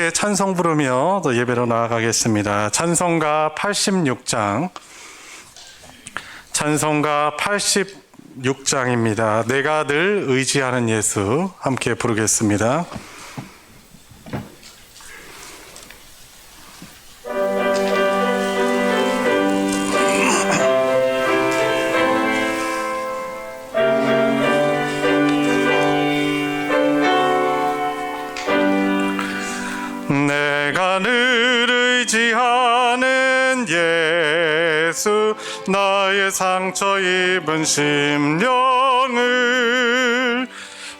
함께 찬송 부르며 또 예배로 나아가겠습니다. 찬송가 86장, 찬송가 86장입니다. 내가 늘 의지하는 예수 함께 부르겠습니다. 내가 늘 의지하는 예수, 나의 상처 입은 심령을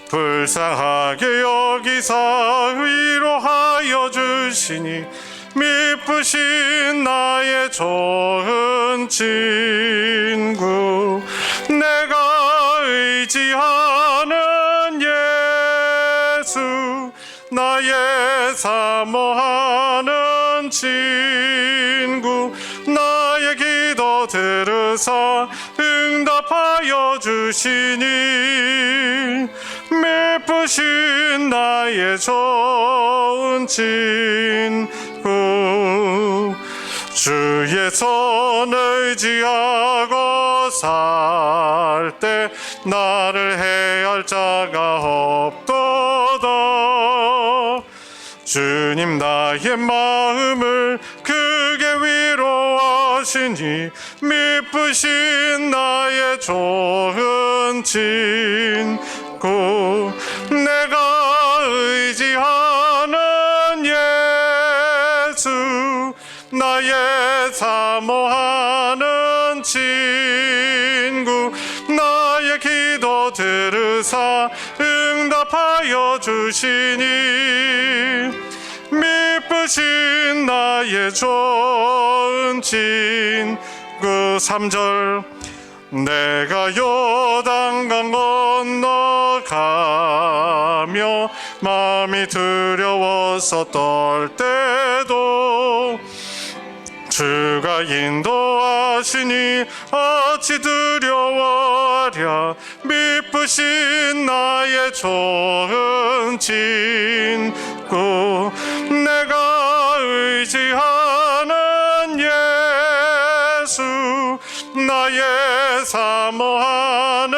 불쌍하게 여기사 위로하여 주시니, 미쁘신 나의 좋은 친구. 내가 의지하는 예수, 나의 사모하는 친구. 나의 기도 들으사 응답하여 주시니, 미쁘신 나의 좋은 친구. 주의 손 의지하고 살 때 나를 해할 자가 없도다. 주님 나의 마음을 크게 위로하시니, 미쁘신 나의 좋은 친구. 내가 의지하는 예수, 나의 사모하는 친구. 나의 기도 들으사 응답하여 주시니, 미쁘신 나의 좋은 친구. 3절. 내가 요단강 건너가며 마음이 두려워서 떨 때도 주가 인도하시니 어찌 두려워하랴. 미쁘신 나의 좋은 친구. 내가 의지하는 예수, 나의 사모하는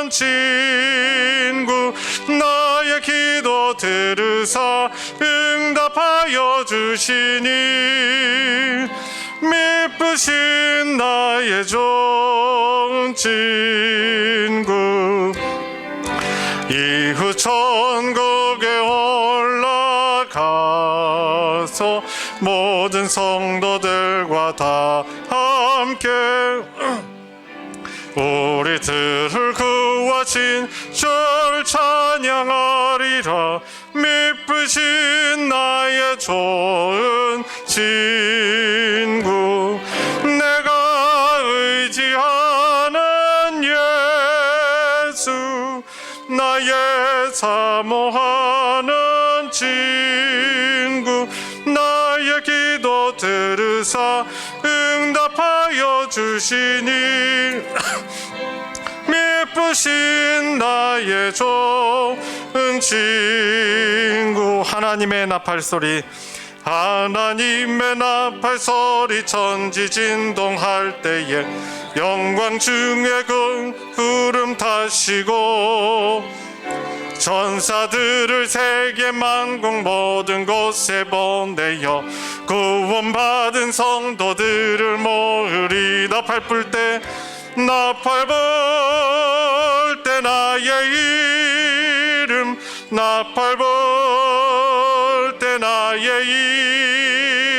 친구. 나의 기도 들으사 응답하여 주시니, 미쁘신 나의 좋은 친구. 이후 천국에 올라가서 모든 성도들과 다 함께 우리들을 구하신 주를 찬양하리라. 미쁘신 나의 좋은 친구. 내가 의지하는 예수, 나의 사모하는 친구. 나의 기도 들으사 응답하여 주시니, 미쁘신 나의 좋은 친구. 하나님의 나팔소리, 하나님의 나팔소리 천지진동할 때에 영광 중에 그 구름 타시고, 전사들을 세계 만국 모든 곳에 보내어 구원받은 성도들을 모으리. 나팔 불 때, 나팔 불 때 나의 이름, 나팔 불 때 나의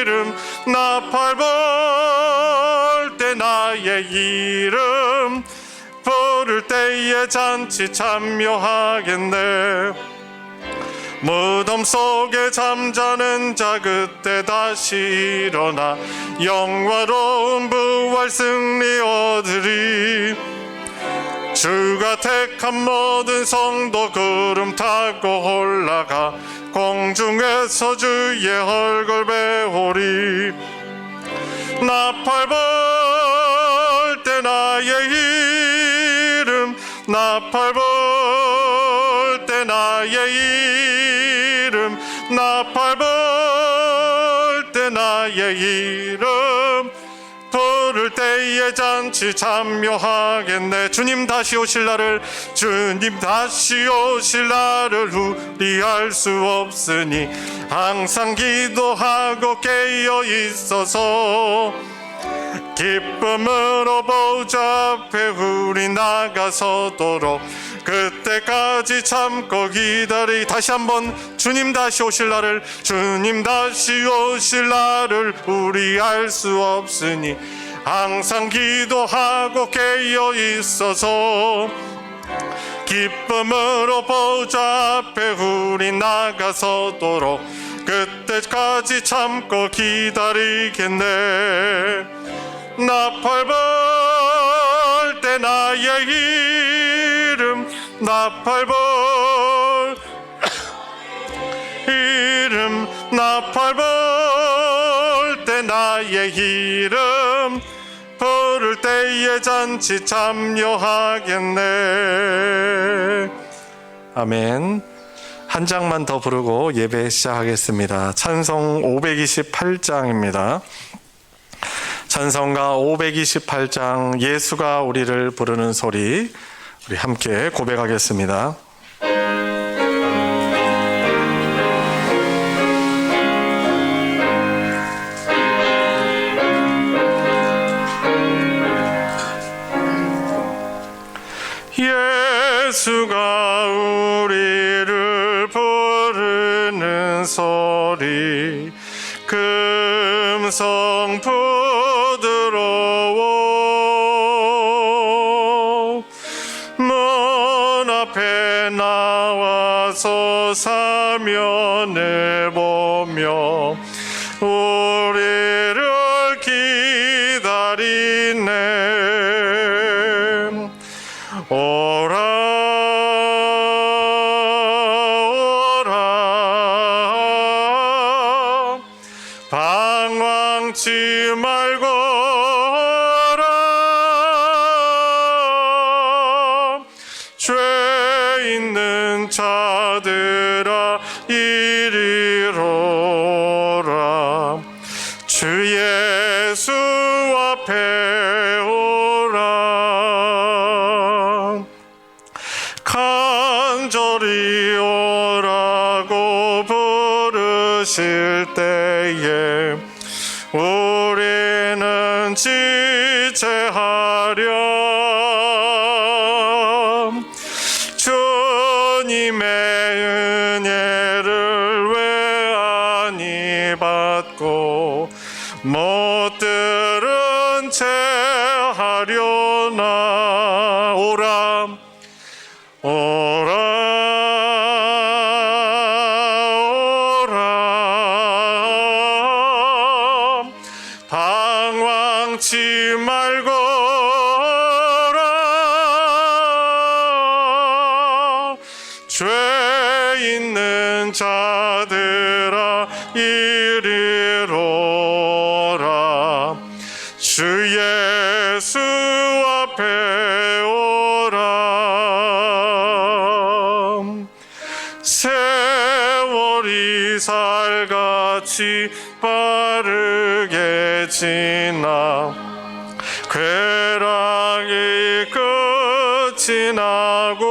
이름, 나팔 불 때 나의 이름 부를 때에 잔치 참여하겠네. 무덤 속에 잠자는 자 그때 다시 일어나 영화로운 부활 승리 얻으리. 주가 택한 모든 성도 구름 타고 올라가 공중에서 주의 얼굴 배우리. 나팔 불 때 나의 이름, 나팔 불 때 나의 이름, 나팔 불 때 나의 이름 부를 때에 잔치 참여하겠네. 주님 다시 오실 날을 우리 알 수 없으니 항상 기도하고 깨어 있어서 기쁨으로 보좌 앞에 우리 나가서도록 그때까지 참고 다시 한번 주님 다시 오실 날을 우리 알 수 없으니 항상 기도하고 깨어 있어서 기쁨으로 보좌 앞에 우리 나가서도록 그때까지 참고 기다리겠네. 나팔 불 때 나의 이름 나팔 불 때 나의 이름 부를 때에 잔치 참여하겠네. 아멘. 한 장만 더 부르고 예배 시작하겠습니다. 찬송 528장입니다. 찬송가 528장 예수가 우리를 부르는 소리, 우리 함께 고백하겠습니다. 예수가 우리를 부르는 소리 금성 부드러워 문 앞에 나와서 사면을 보며 우리를 기다리네. 오라 방황치 말고 오라 죄 있는 자들아 이리로라 주 예수 앞에 오라 간절히 오라고 부르실 때에 우리는 지체하렴. 주님의 은혜를 왜 아니 받고 못 들은 채 하려나. 오라 방황치 말고 오라 죄 있는 자들아 이리로라 주 예수 앞에 오라. 세월이 살같이 빠르게 지나 쾌락이 끝이 나고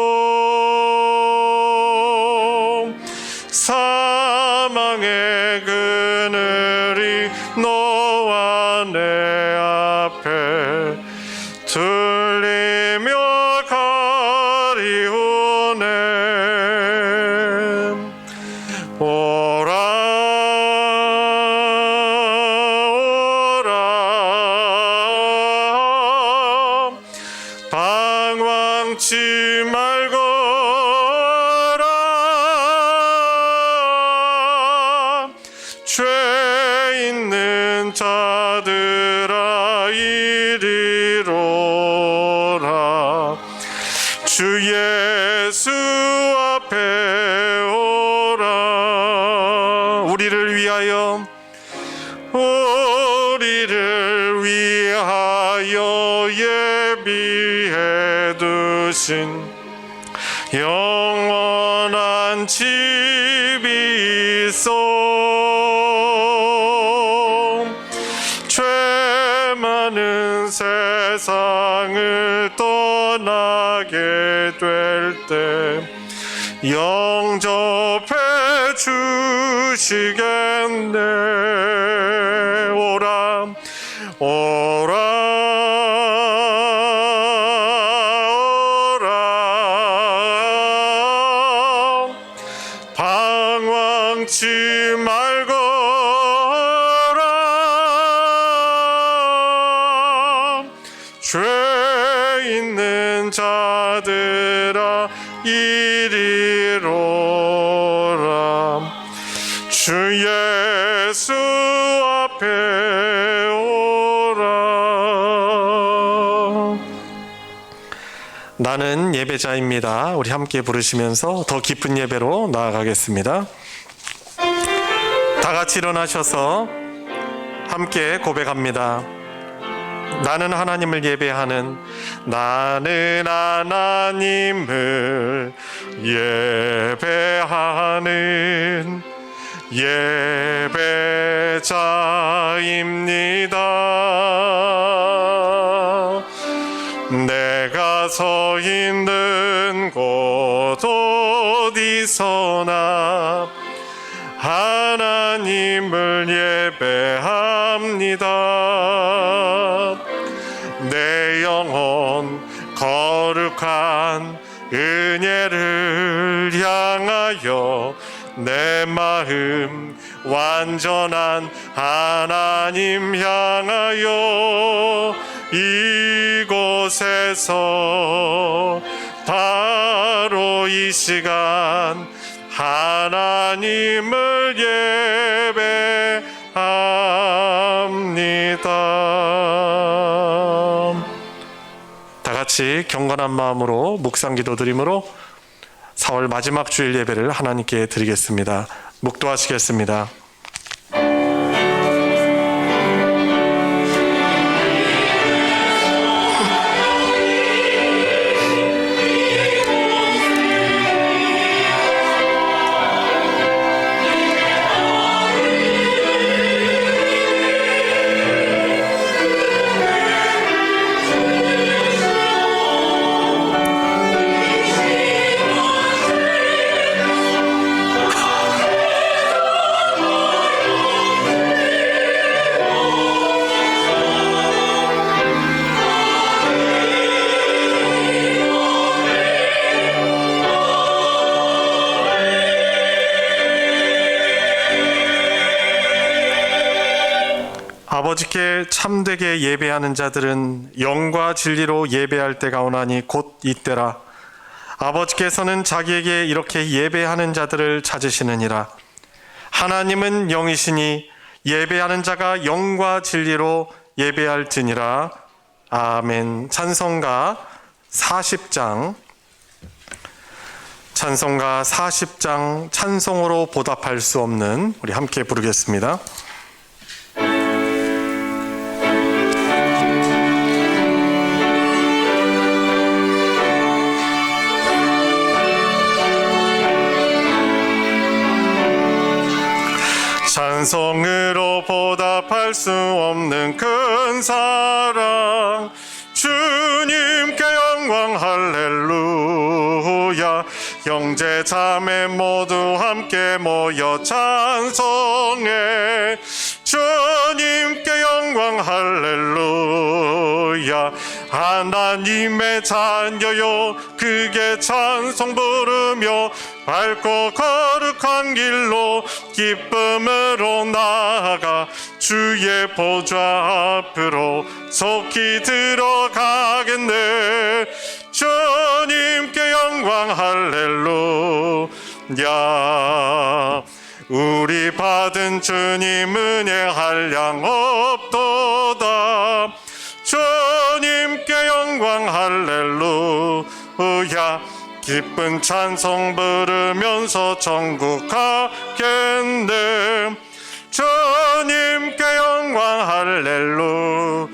사망의 그늘이 너와 내 앞에 들리며 가리우네. 오라 방황치 말고 오라 죄 있는 자들아 이리로라 주 예수 앞에 오라. 우리를 위하여 예비해 두신 영원한 집이 있어 세상을 떠나게 될 때 영접해 주시겠네. 오라 오라 오라 방황치 말거라. 죄 있는 자들아 이리로라. 주 예수 앞에 오라. 나는 예배자입니다. 우리 함께 부르시면서 더 깊은 예배로 나아가겠습니다. 다 같이 일어나셔서 함께 고백합니다. 나는 하나님을 예배하는, 나는 하나님을 예배하는 예배자입니다. 내가 서 있는 곳 어디서나 하나님을 예배합니다. 내 영혼 거룩한 은혜를 향하여 내 마음 완전한 하나님 향하여 이곳에서 바로 이 시간 하나님을 예배합니다. 다 같이 경건한 마음으로 묵상기도 드림으로 4월 마지막 주일 예배를 하나님께 드리겠습니다. 묵도하시겠습니다. 아버지께 참되게 예배하는 자들은 영과 진리로 예배할 때가 오나니 곧 이때라. 아버지께서는 자기에게 이렇게 예배하는 자들을 찾으시느니라. 하나님은 영이시니 예배하는 자가 영과 진리로 예배할지니라. 아멘. 찬송가 40장 찬송으로 보답할 수 없는, 우리 함께 부르겠습니다. 찬송으로 보답할 수 없는 큰 사랑, 주님께 영광 할렐루야. 형제 자매 모두 함께 모여 찬송해. 주님께 영광 할렐루야. 하나님의 자녀요 크게 찬송 부르며 밝고 거룩한 길로 기쁨으로 나아가 주의 보좌 앞으로 속히 들어가겠네. 주님께 영광 할렐루야. 우리 받은 주님 은혜 한량 없도다. 주님께 영광 할렐루야. 기쁜 찬송 부르면서 천국 가겠네. 주님께 영광 할렐루야.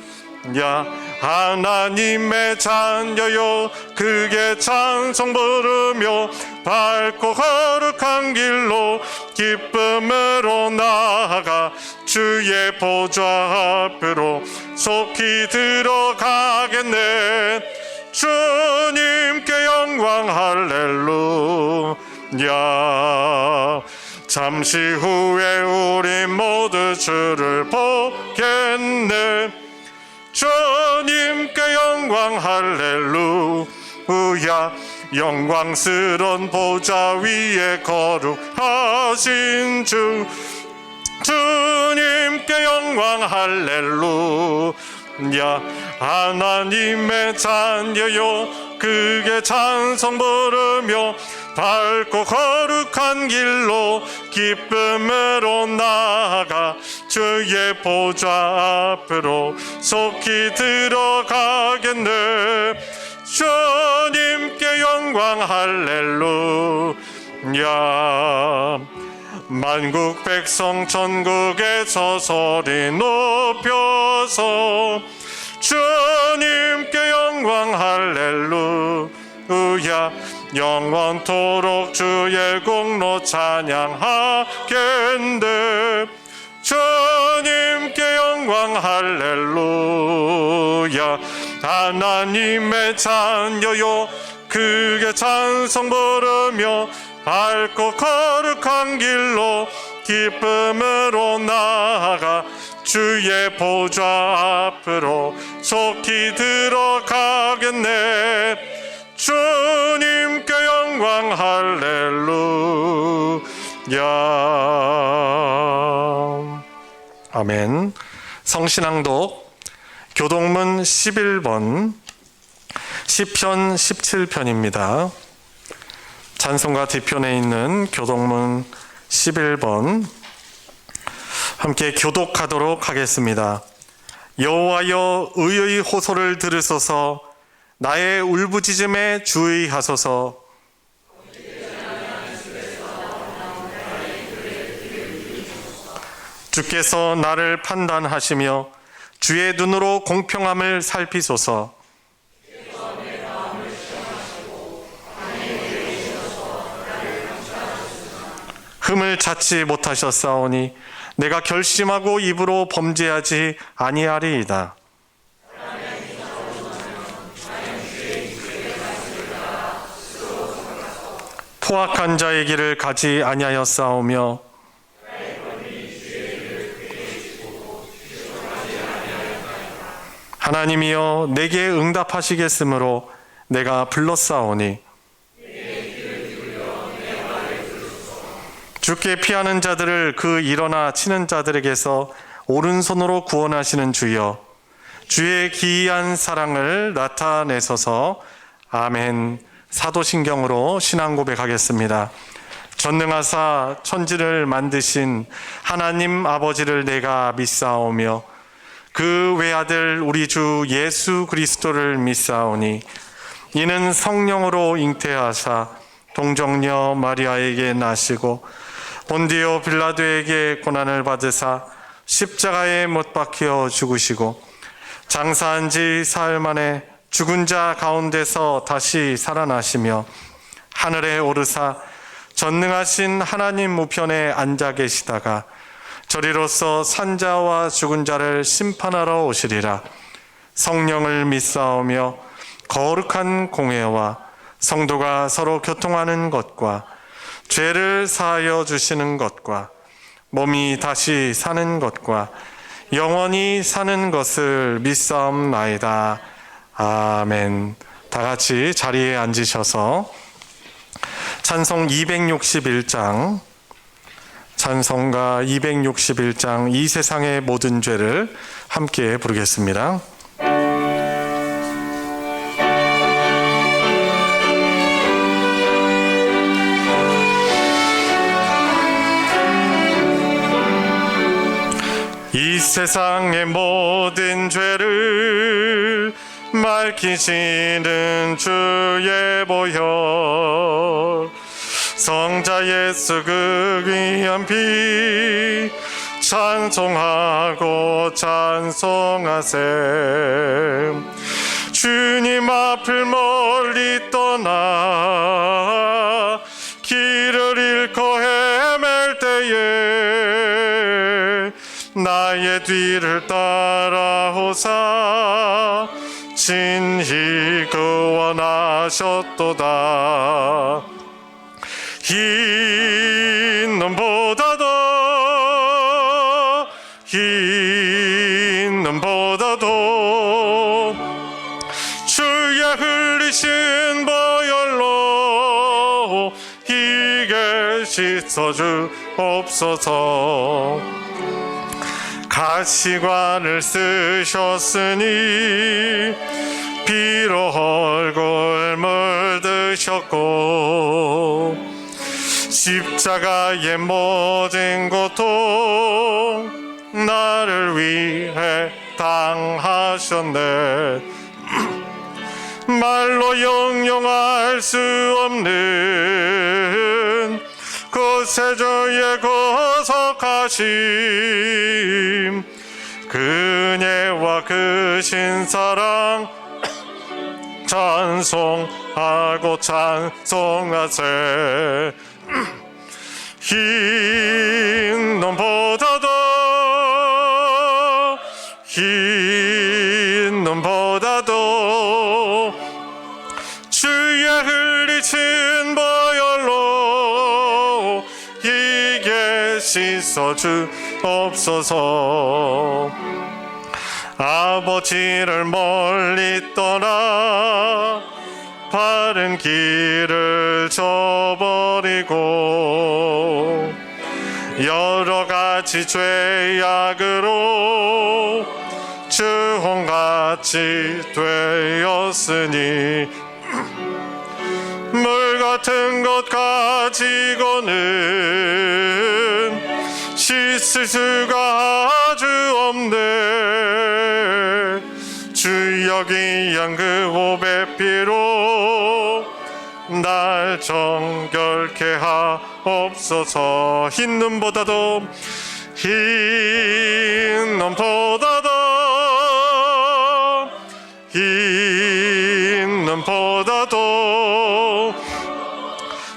하나님의 자녀요 크게 찬송 부르며 밝고 거룩한 길로 기쁨으로 나아가 주의 보좌 앞으로 속히 들어가겠네. 주님께 영광 할렐루야. 잠시 후에 우리 모두 주를 보겠네. 주님께 영광 할렐루야. 영광스러운 보좌 위에 거룩하신 주, 주님께 영광 할렐루야. 하나님의 자녀요 크게 찬송 부르며 밝고 거룩한 길로 기쁨으로 나아가 주의 보좌 앞으로 속히 들어가겠네. 주님께 영광 할렐루야. 만국 백성 천국에서 소리 높여서 주님께 영광 할렐루야. 영원토록 주의 공로 찬양하겠네. 주님께 영광 할렐루야. 하나님의 자녀요 크게 찬송 부르며 밝고 거룩한 길로 기쁨으로 나아가 주의 보좌 앞으로 속히 들어가겠네. 주님께 영광 할렐루야. 아멘. 성신앙독 교동문 11번 시편 17편입니다. 찬송가 뒤편에 있는 교동문 11번 함께 교독하도록 하겠습니다. 여호와여 의의 호소를 들으소서. 나의 울부짖음에 주의하소서. 주께서 나를 판단하시며 주의 눈으로 공평함을 살피소서. 흠을 찾지 못하셨사오니 내가 결심하고 입으로 범죄하지 아니하리이다. 포악한 자의 길을 가지 아니하였사오며 하나님이여 내게 응답하시겠으므로 내가 불렀사오니 주께 피하는 자들을 그 일어나 치는 자들에게서 오른손으로 구원하시는 주여, 주의 기이한 사랑을 나타내소서. 아멘. 사도신경으로 신앙 고백하겠습니다. 전능하사 천지를 만드신 하나님 아버지를 내가 믿사오며 그 외아들 우리 주 예수 그리스도를 믿사오니 이는 성령으로 잉태하사 동정녀 마리아에게 나시고 본디오 빌라도에게 고난을 받으사 십자가에 못 박혀 죽으시고 장사한 지 사흘 만에 죽은 자 가운데서 다시 살아나시며 하늘에 오르사 전능하신 하나님 우편에 앉아 계시다가 저리로서 산자와 죽은 자를 심판하러 오시리라. 성령을 믿사오며 거룩한 공회와 성도가 서로 교통하는 것과 죄를 사하여 주시는 것과 몸이 다시 사는 것과 영원히 사는 것을 믿사옵나이다. 아멘. 다 같이 자리에 앉으셔서 찬송 261장, 찬송가 261장 이 세상의 모든 죄를 함께 부르겠습니다. 이 세상의 모든 죄를 밝히시는 주의 보혈, 성자 예수 그 귀한 피 찬송하고 찬송하세. 주님 앞을 멀리 떠나 길을 잃고 헤맬 때 나의 뒤를 따라오사 친히 구원하셨도다. 흰 눈보다도 주의 흘리신 보혈로 이게 씻어주옵소서. 가시관을 쓰셨으니 피로 얼굴 물드셨고 십자가의 모든 고통 나를 위해 당하셨네. 말로 형용할 수 없는 구세주의 구속하심, 그녀와 그 신사랑 찬송하고 찬송하세. 흰 눈보다도 주의 흘리신 보혈로 이게 씻어주옵소서. 아버지를 멀리 떠나 바른 길을 저버리고 여러 가지 죄악으로 주홍같이 되었으니 물 같은 것 가지고는 씻을 수가 아주 없네. 주여 귀한 그 보배 피로 날 정결케 하옵소서. 흰 눈보다도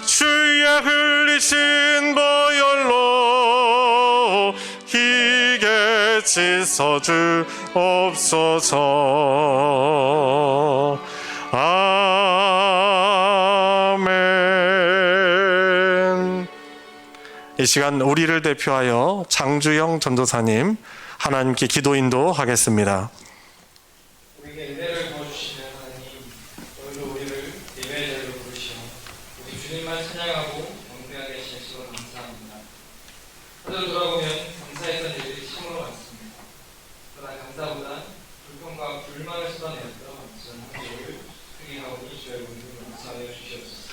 주의 흘리신 보혈로 이게 씻어주옵소서. 아멘. 이 시간 우리를 대표하여 장주영 전도사님 하나님께 기도 인도하겠습니다. 우리에게 은혜를 부어주시는 하나님, 오늘도 우리를 예배의 자리로 부르시어 우리 주님만 찬양하고 경배하게 하시므로 감사합니다. 하루 돌아보면 감사했던 일들이 참으로 많습니다. 그러나 감사보다 불평과 불만을 쏟아내었던 저는 한국을 회개하오니 주여 여러분들 용서하여 주시옵소서.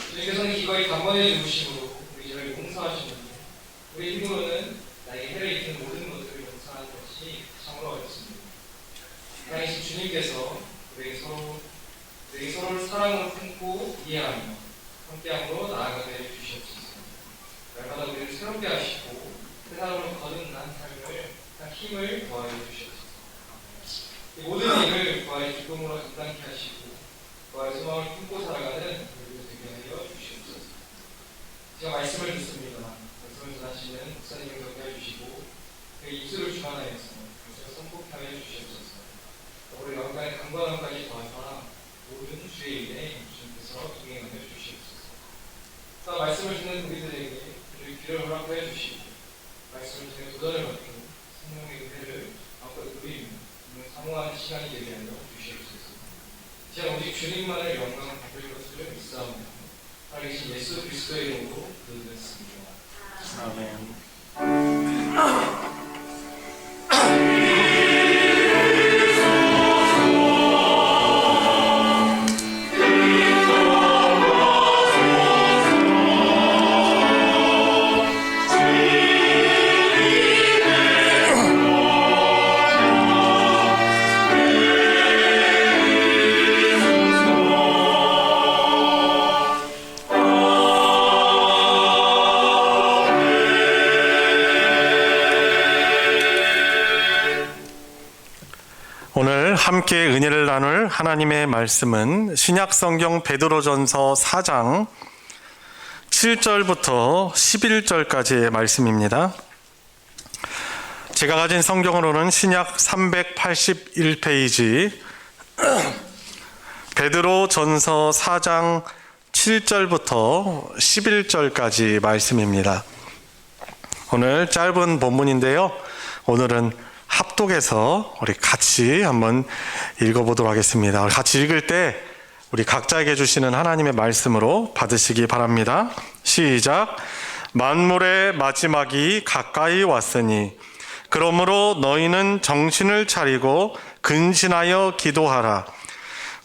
주님께서는 기꺼이 단번에 죽으심으로 우리 죄를 용서하시는데 우리 힘으로는 나에게 해를 입힌 모든 것들을 용서하는 것이 참으로 어렵습니다. 하나님 주님께서 우리에게 서로를 사랑으로 품고 이해하며 함께함으로 나아가게 해주시옵소서. 날마다 우리를 새롭게 하시고 세상으로 거듭난 삶을 힘을 더하여 주시옵소서. 이 모든 일을 부활의 기쁨으로 감당케 하시고 부활의 소망을 품고 살아가는 우리를 되게 하여 주시옵소서. 제가 말씀을 듣습니다. 말씀을 전하시는 목사님을 격려해 주시고 그 입술을 주관하여서 말씀을 선포케 하여 주시옵소서. 우리 영광의 강건함까지 더하사 모든 주의 일에 주님께서 동행하여 주시옵소서. 또 말씀을 듣는 우리들에게 우리 귀를 허락하여 주시고 말씀을 통해 도전을 받고 성령의 은혜를 마음껏 누리며 사모하는 시간이 되게 하여 주시옵소서. 이제 오직 주님만을 영광을 받을 것을 믿사옵니다. 살아계신 예수 그리스도의 이름으로 기도드렸습니다. 아멘. 오늘 함께 은혜를 나눌 하나님의 말씀은 신약성경 베드로전서 4장 7절부터 11절까지의 말씀입니다. 제가 가진 성경으로는 신약 381페이지 베드로 전서 4장 7절부터 11절까지 말씀입니다. 오늘 짧은 본문인데요. 오늘은 합독해서 우리 같이 한번 읽어보도록 하겠습니다. 같이 읽을 때 우리 각자에게 주시는 하나님의 말씀으로 받으시기 바랍니다. 시작. 만물의 마지막이 가까이 왔으니 그러므로 너희는 정신을 차리고 근신하여 기도하라.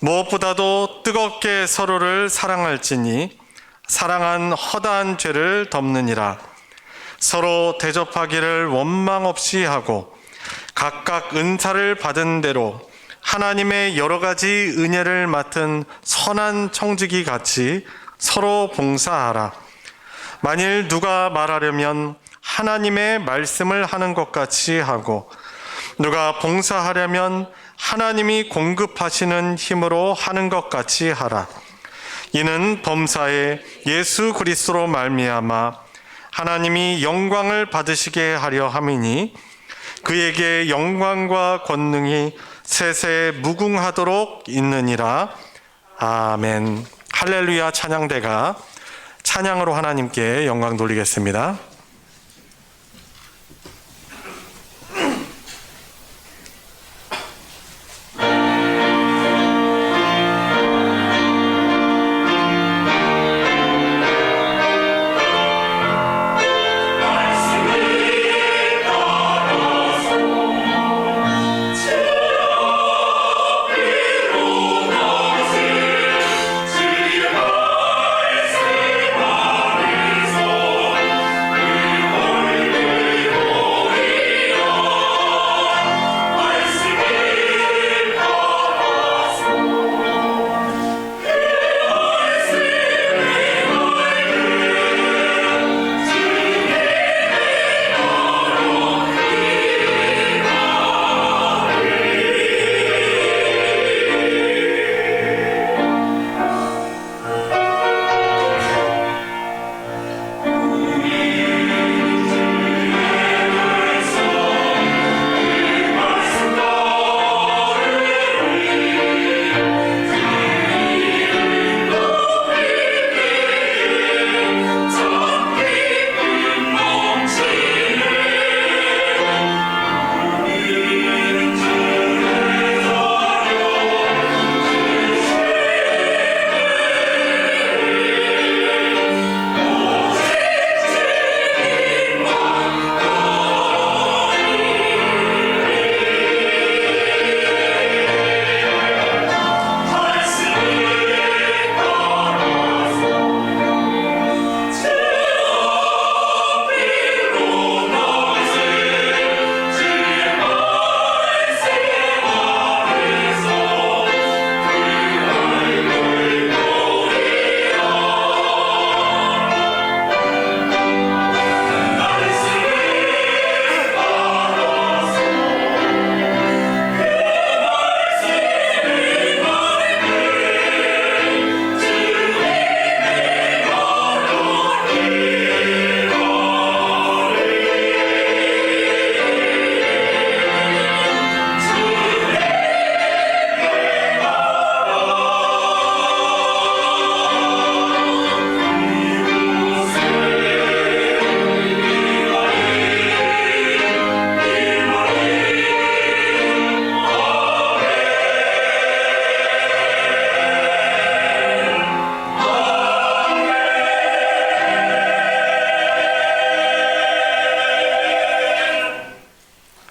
무엇보다도 뜨겁게 서로를 사랑할지니 사랑한 허다한 죄를 덮느니라. 서로 대접하기를 원망 없이 하고 각각 은사를 받은 대로 하나님의 여러 가지 은혜를 맡은 선한 청지기 같이 서로 봉사하라. 만일 누가 말하려면 하나님의 말씀을 하는 것 같이 하고 누가 봉사하려면 하나님이 공급하시는 힘으로 하는 것 같이 하라. 이는 범사에 예수 그리스도로 말미암아 하나님이 영광을 받으시게 하려 함이니 그에게 영광과 권능이 세세 무궁하도록 있느니라. 아멘. 할렐루야. 찬양대가 찬양으로 하나님께 영광 돌리겠습니다.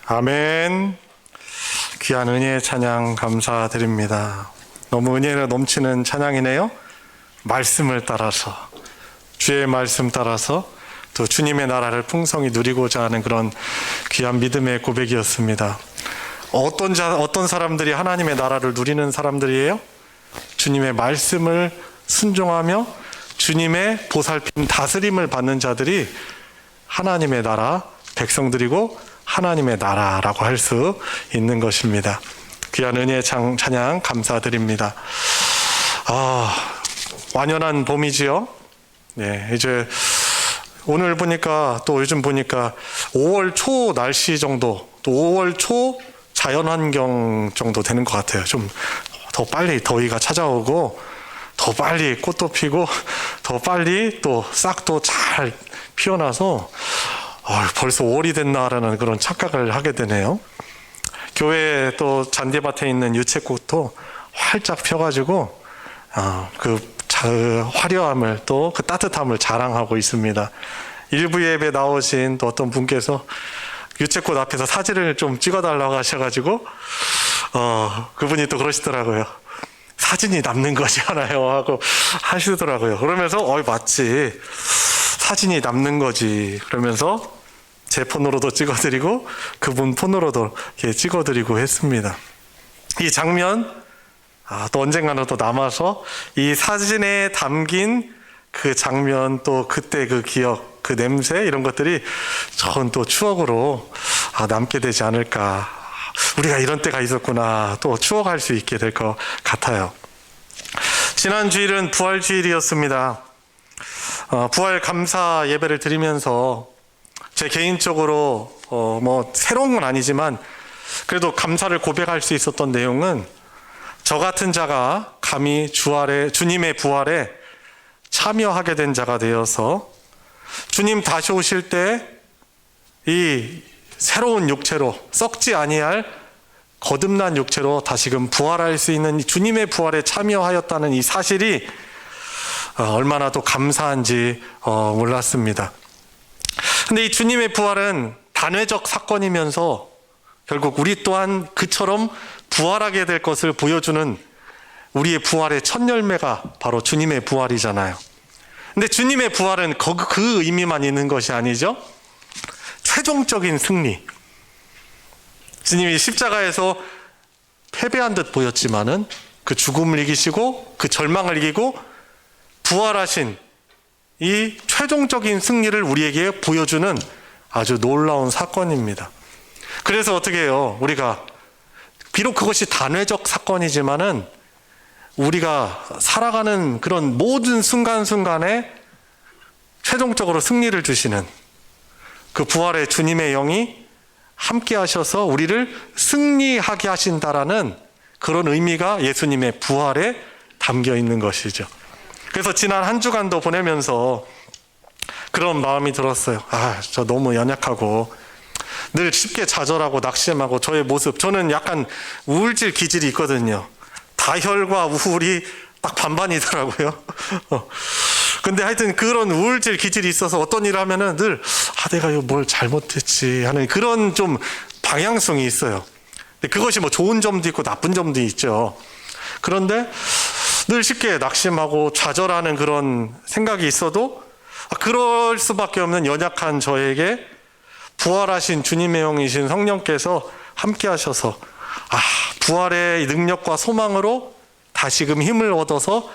아멘. 귀한 은혜의 찬양 감사드립니다. 너무 은혜로 넘치는 찬양이네요. 말씀을 따라서, 주의 말씀 따라서 또 주님의 나라를 풍성히 누리고자 하는 그런 귀한 믿음의 고백이었습니다. 어떤 사람들이 하나님의 나라를 누리는 사람들이에요? 주님의 말씀을 순종하며 주님의 보살핌 다스림을 받는 자들이 하나님의 나라 백성들이고 하나님의 나라라고 할 수 있는 것입니다. 귀한 은혜의 찬양 감사드립니다. 완연한 봄이지요. 네, 이제 오늘 보니까 또 요즘 보니까 5월 초 날씨 정도, 또 5월 초 자연환경 정도 되는 것 같아요. 좀 더 빨리 더위가 찾아오고, 더 빨리 꽃도 피고, 더 빨리 또 싹도 잘 피어나서 벌써 5월이 됐나라는 그런 착각을 하게 되네요. 교회 또 잔디밭에 있는 유채꽃도 활짝 펴가지고 그 화려함을 또 그 따뜻함을 자랑하고 있습니다. 일부 예배 나오신 또 어떤 분께서 유채꽃 앞에서 사진을 좀 찍어달라고 하셔가지고 그분이 또 그러시더라고요. 사진이 남는 것이 하나요 하고 하시더라고요. 그러면서 맞지, 사진이 남는 거지. 그러면서 제 폰으로도 찍어드리고 그분 폰으로도 이렇게 찍어드리고 했습니다. 이 장면 또 언젠가는 또 남아서 이 사진에 담긴 그 장면, 또 그때 그 기억, 그 냄새, 이런 것들이 저는 또 추억으로 남게 되지 않을까. 우리가 이런 때가 있었구나, 또 추억할 수 있게 될 것 같아요. 지난 주일은 부활주일이었습니다. 부활 감사 예배를 드리면서 제 개인적으로 뭐 새로운 건 아니지만 그래도 감사를 고백할 수 있었던 내용은, 저 같은 자가 감히 주님의 부활에 참여하게 된 자가 되어서 주님 다시 오실 때 이 새로운 육체로, 썩지 아니할 거듭난 육체로 다시금 부활할 수 있는 주님의 부활에 참여하였다는 이 사실이 얼마나 또 감사한지 몰랐습니다. 근데 이 주님의 부활은 단회적 사건이면서 결국 우리 또한 그처럼 부활하게 될 것을 보여주는 우리의 부활의 첫 열매가 바로 주님의 부활이잖아요. 근데 주님의 부활은 그 의미만 있는 것이 아니죠. 최종적인 승리. 주님이 십자가에서 패배한 듯 보였지만은 그 죽음을 이기시고 그 절망을 이기고 부활하신 이 최종적인 승리를 우리에게 보여주는 아주 놀라운 사건입니다. 그래서 어떻게 해요? 우리가 비록 그것이 단회적 사건이지만은 우리가 살아가는 그런 모든 순간순간에 최종적으로 승리를 주시는 그 부활의 주님의 영이 함께 하셔서 우리를 승리하게 하신다라는 그런 의미가 예수님의 부활에 담겨 있는 것이죠. 그래서 지난 한 주간도 보내면서 그런 마음이 들었어요. 저 너무 연약하고 늘 쉽게 좌절하고 낙심하고 저의 모습, 저는 약간 우울질 기질이 있거든요. 다혈과 우울이 딱 반반이더라고요. 근데 하여튼 그런 우울질 기질이 있어서 어떤 일을 하면은 늘 내가 이거 뭘 잘못했지 하는 그런 좀 방향성이 있어요. 근데 그것이 뭐 좋은 점도 있고 나쁜 점도 있죠. 그런데 늘 쉽게 낙심하고 좌절하는 그런 생각이 있어도 그럴 수밖에 없는 연약한 저에게 부활하신 주님의 영이신 성령께서 함께 하셔서 부활의 능력과 소망으로 다시금 힘을 얻어서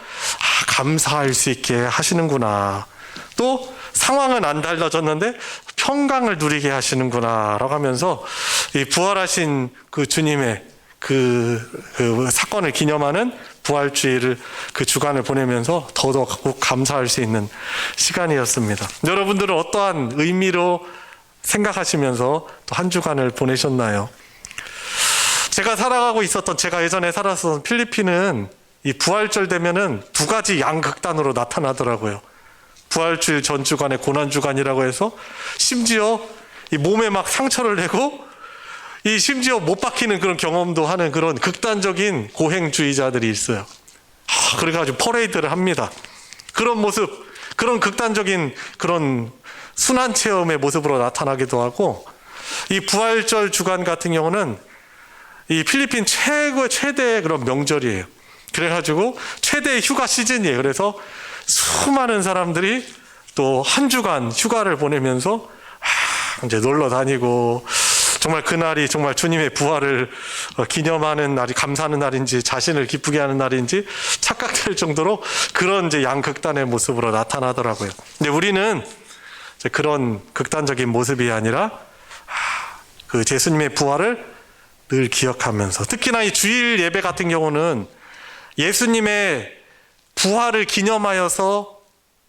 감사할 수 있게 하시는구나. 또 상황은 안 달라졌는데 평강을 누리게 하시는구나 라고 하면서 이 부활하신 그 주님의 그 사건을 기념하는 부활주일을 그 주간을 보내면서 더더욱 감사할 수 있는 시간이었습니다. 여러분들은 어떠한 의미로 생각하시면서 또 한 주간을 보내셨나요? 제가 예전에 살았던 필리핀은 이 부활절 되면은 두 가지 양극단으로 나타나더라고요. 부활주일 전 주간에 고난주간이라고 해서 심지어 이 몸에 막 상처를 내고 이 심지어 못 박히는 그런 경험도 하는 그런 극단적인 고행주의자들이 있어요. 그래가지고 퍼레이드를 합니다. 그런 모습, 그런 극단적인 그런 순환 체험의 모습으로 나타나기도 하고, 이 부활절 주간 같은 경우는 이 필리핀 최대의 그런 명절이에요. 그래가지고 최대의 휴가 시즌이에요. 그래서 수많은 사람들이 또 한 주간 휴가를 보내면서 이제 놀러 다니고, 정말 그날이 정말 주님의 부활을 기념하는 날이, 감사하는 날인지 자신을 기쁘게 하는 날인지 착각될 정도로 그런 이제 양극단의 모습으로 나타나더라고요. 근데 우리는 그런 극단적인 모습이 아니라 그 예수님의 부활을 늘 기억하면서, 특히나 이 주일 예배 같은 경우는 예수님의 부활을 기념하여서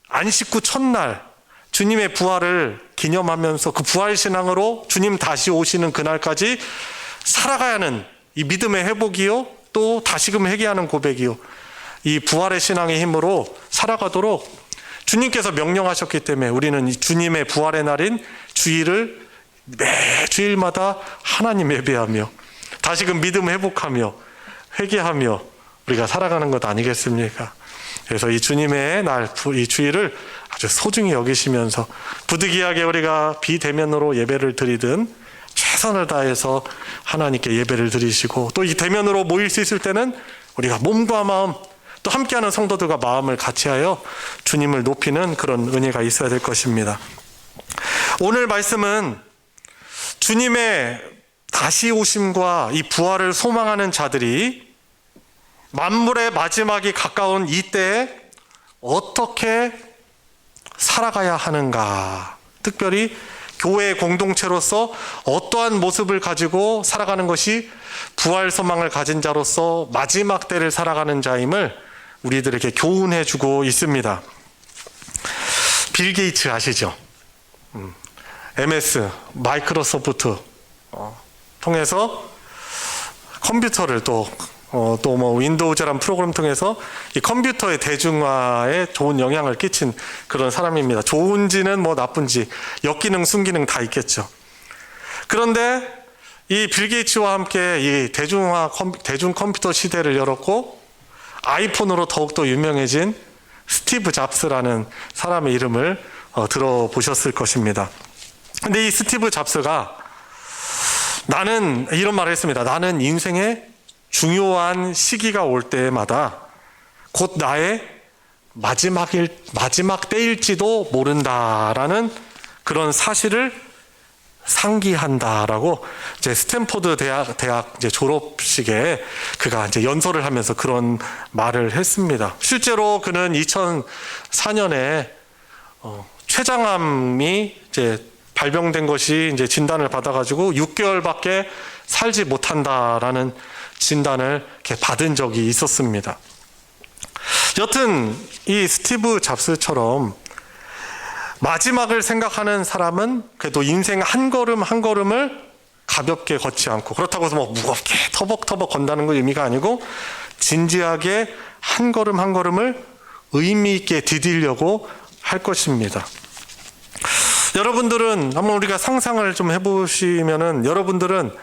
안식 후 첫날 주님의 부활을 기념하면서 그 부활 신앙으로 주님 다시 오시는 그날까지 살아가야 하는 이 믿음의 회복이요, 또 다시금 회개하는 고백이요, 이 부활의 신앙의 힘으로 살아가도록 주님께서 명령하셨기 때문에 우리는 이 주님의 부활의 날인 주일을 매 주일마다 하나님 예배하며 다시금 믿음 회복하며 회개하며 우리가 살아가는 것 아니겠습니까? 그래서 이 주님의 날, 이 주일을 아주 소중히 여기시면서 부득이하게 우리가 비대면으로 예배를 드리든 최선을 다해서 하나님께 예배를 드리시고, 또 이 대면으로 모일 수 있을 때는 우리가 몸과 마음, 또 함께하는 성도들과 마음을 같이하여 주님을 높이는 그런 은혜가 있어야 될 것입니다. 오늘 말씀은 주님의 다시 오심과 이 부활을 소망하는 자들이 만물의 마지막이 가까운 이때에 어떻게 살아가야 하는가, 특별히 교회 공동체로서 어떠한 모습을 가지고 살아가는 것이 부활 소망을 가진 자로서 마지막 때를 살아가는 자임을 우리들에게 교훈해 주고 있습니다. 빌 게이츠 아시죠? MS, 마이크로소프트 통해서 컴퓨터를 또 뭐 윈도우즈라는 프로그램 통해서 이 컴퓨터의 대중화에 좋은 영향을 끼친 그런 사람입니다. 좋은지는 뭐 나쁜지 역기능, 순기능 다 있겠죠. 그런데 이 빌 게이츠와 함께 이 대중 컴퓨터 시대를 열었고 아이폰으로 더욱더 유명해진 스티브 잡스라는 사람의 이름을 들어보셨을 것입니다. 근데 이 스티브 잡스가 나는 이런 말을 했습니다. 나는 인생의 중요한 시기가 올 때마다 곧 나의 마지막 때일지도 모른다라는 그런 사실을 상기한다라고 이제 스탠포드 대학 이제 졸업식에 그가 이제 연설을 하면서 그런 말을 했습니다. 실제로 그는 2004년에 췌장암이 이제 발병된 것이 이제 진단을 받아가지고 6개월밖에 살지 못한다라는 진단을 이렇게 받은 적이 있었습니다. 여튼 이 스티브 잡스처럼 마지막을 생각하는 사람은 그래도 인생 한 걸음 한 걸음을 가볍게 걷지 않고, 그렇다고 해서 뭐 무겁게 터벅터벅 건다는 건 의미가 아니고 진지하게 한 걸음 한 걸음을 의미 있게 디디려고 할 것입니다. 여러분들은 한번 우리가 상상을 좀 해보시면은, 여러분들은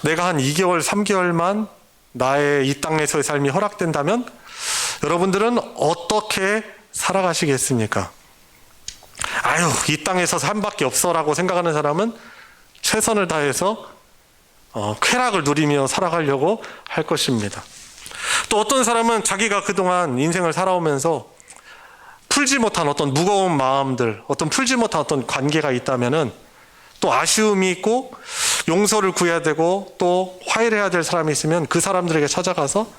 내가 한 2개월, 3개월만 나의 이 땅에서의 삶이 허락된다면 여러분들은 어떻게 살아가시겠습니까? 아유, 이 땅에서 삶밖에 없어라고 생각하는 사람은 최선을 다해서 쾌락을 누리며 살아가려고 할 것입니다. 또 어떤 사람은 자기가 그동안 인생을 살아오면서 풀지 못한 어떤 무거운 마음들, 어떤 풀지 못한 어떤 관계가 있다면은 또 아쉬움이 있고 용서를 구해야 되고 또 화해를 해야 될 사람이 있으면 그 사람들에게 찾아가서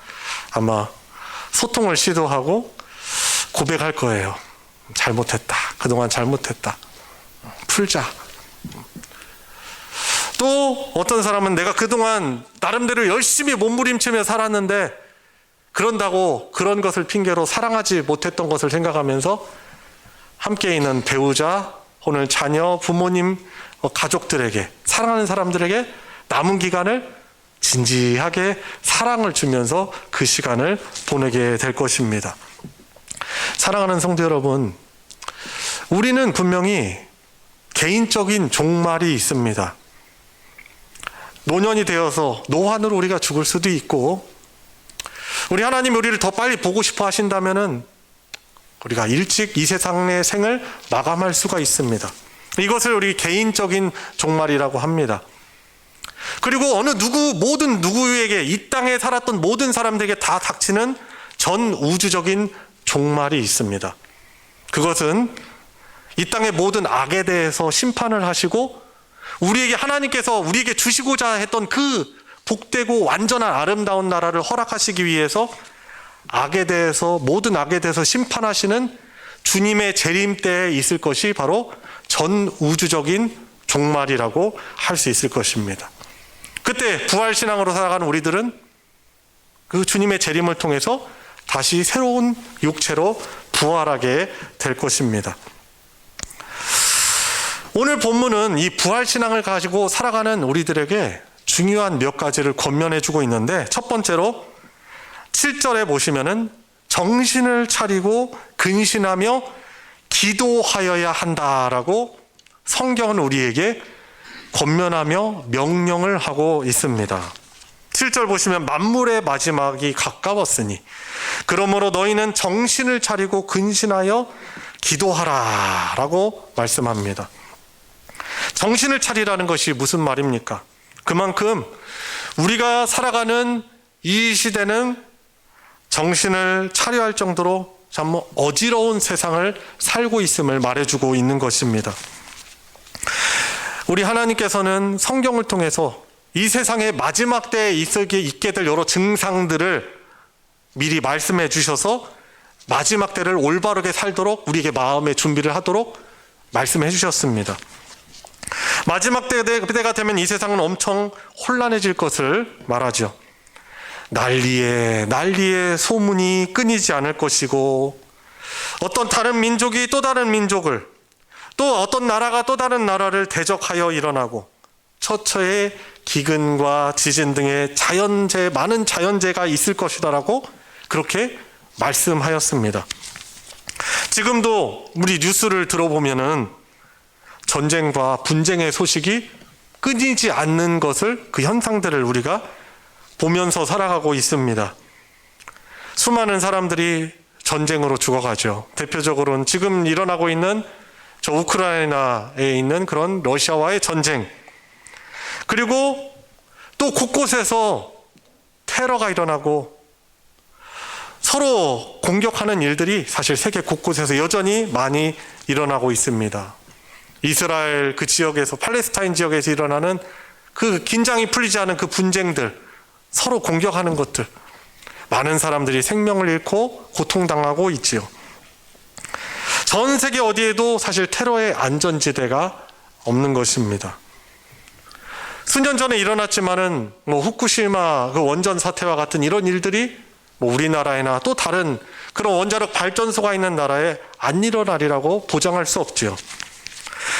아마 소통을 시도하고 고백할 거예요. 잘못했다. 그동안 잘못했다. 풀자. 또 어떤 사람은 내가 그동안 나름대로 열심히 몸부림치며 살았는데 그런다고 그런 것을 핑계로 사랑하지 못했던 것을 생각하면서 함께 있는 배우자, 오늘 자녀, 부모님, 가족들에게, 사랑하는 사람들에게 남은 기간을 진지하게 사랑을 주면서 그 시간을 보내게 될 것입니다. 사랑하는 성도 여러분, 우리는 분명히 개인적인 종말이 있습니다. 노년이 되어서 노환으로 우리가 죽을 수도 있고, 우리 하나님이 우리를 더 빨리 보고 싶어 하신다면은 우리가 일찍 이 세상의 생을 마감할 수가 있습니다. 이것을 우리 개인적인 종말이라고 합니다. 그리고 모든 누구에게, 이 땅에 살았던 모든 사람들에게 다 닥치는 전 우주적인 종말이 있습니다. 그것은 이 땅의 모든 악에 대해서 심판을 하시고 하나님께서 우리에게 주시고자 했던 그 복되고 완전한 아름다운 나라를 허락하시기 위해서 모든 악에 대해서 심판하시는 주님의 재림 때에 있을 것이 바로 전 우주적인 종말이라고 할 수 있을 것입니다. 그때 부활신앙으로 살아가는 우리들은 그 주님의 재림을 통해서 다시 새로운 육체로 부활하게 될 것입니다. 오늘 본문은 이 부활신앙을 가지고 살아가는 우리들에게 중요한 몇 가지를 권면해 주고 있는데, 첫 번째로 7절에 보시면은 정신을 차리고 근신하며 기도하여야 한다라고 성경은 우리에게 권면하며 명령을 하고 있습니다. 7절 보시면 만물의 마지막이 가까웠으니 그러므로 너희는 정신을 차리고 근신하여 기도하라 라고 말씀합니다. 정신을 차리라는 것이 무슨 말입니까? 그만큼 우리가 살아가는 이 시대는 정신을 차려야 할 정도로 참 어지러운 세상을 살고 있음을 말해주고 있는 것입니다. 우리 하나님께서는 성경을 통해서 이 세상의 마지막 때에 있게 될 여러 증상들을 미리 말씀해 주셔서 마지막 때를 올바르게 살도록 우리에게 마음의 준비를 하도록 말씀해 주셨습니다. 마지막 때가 되면 이 세상은 엄청 혼란해질 것을 말하죠. 난리에 소문이 끊이지 않을 것이고, 어떤 다른 민족이 또 다른 민족을, 또 어떤 나라가 또 다른 나라를 대적하여 일어나고, 처처에 기근과 지진 등의 많은 자연재해가 있을 것이다라고 그렇게 말씀하였습니다. 지금도 우리 뉴스를 들어보면은 전쟁과 분쟁의 소식이 끊이지 않는 것을, 그 현상들을 우리가 보면서 살아가고 있습니다. 수많은 사람들이 전쟁으로 죽어가죠. 대표적으로는 지금 일어나고 있는 저 우크라이나에 있는 그런 러시아와의 전쟁, 그리고 또 곳곳에서 테러가 일어나고 서로 공격하는 일들이 사실 세계 곳곳에서 여전히 많이 일어나고 있습니다. 이스라엘 그 지역에서, 팔레스타인 지역에서 일어나는 그 긴장이 풀리지 않은 그 분쟁들, 서로 공격하는 것들, 많은 사람들이 생명을 잃고 고통당하고 있지요. 전 세계 어디에도 사실 테러의 안전지대가 없는 것입니다. 수년 전에 일어났지만은 후쿠시마 그 원전 사태와 같은 이런 일들이 우리나라에나 또 다른 그런 원자력 발전소가 있는 나라에 안 일어나리라고 보장할 수 없지요.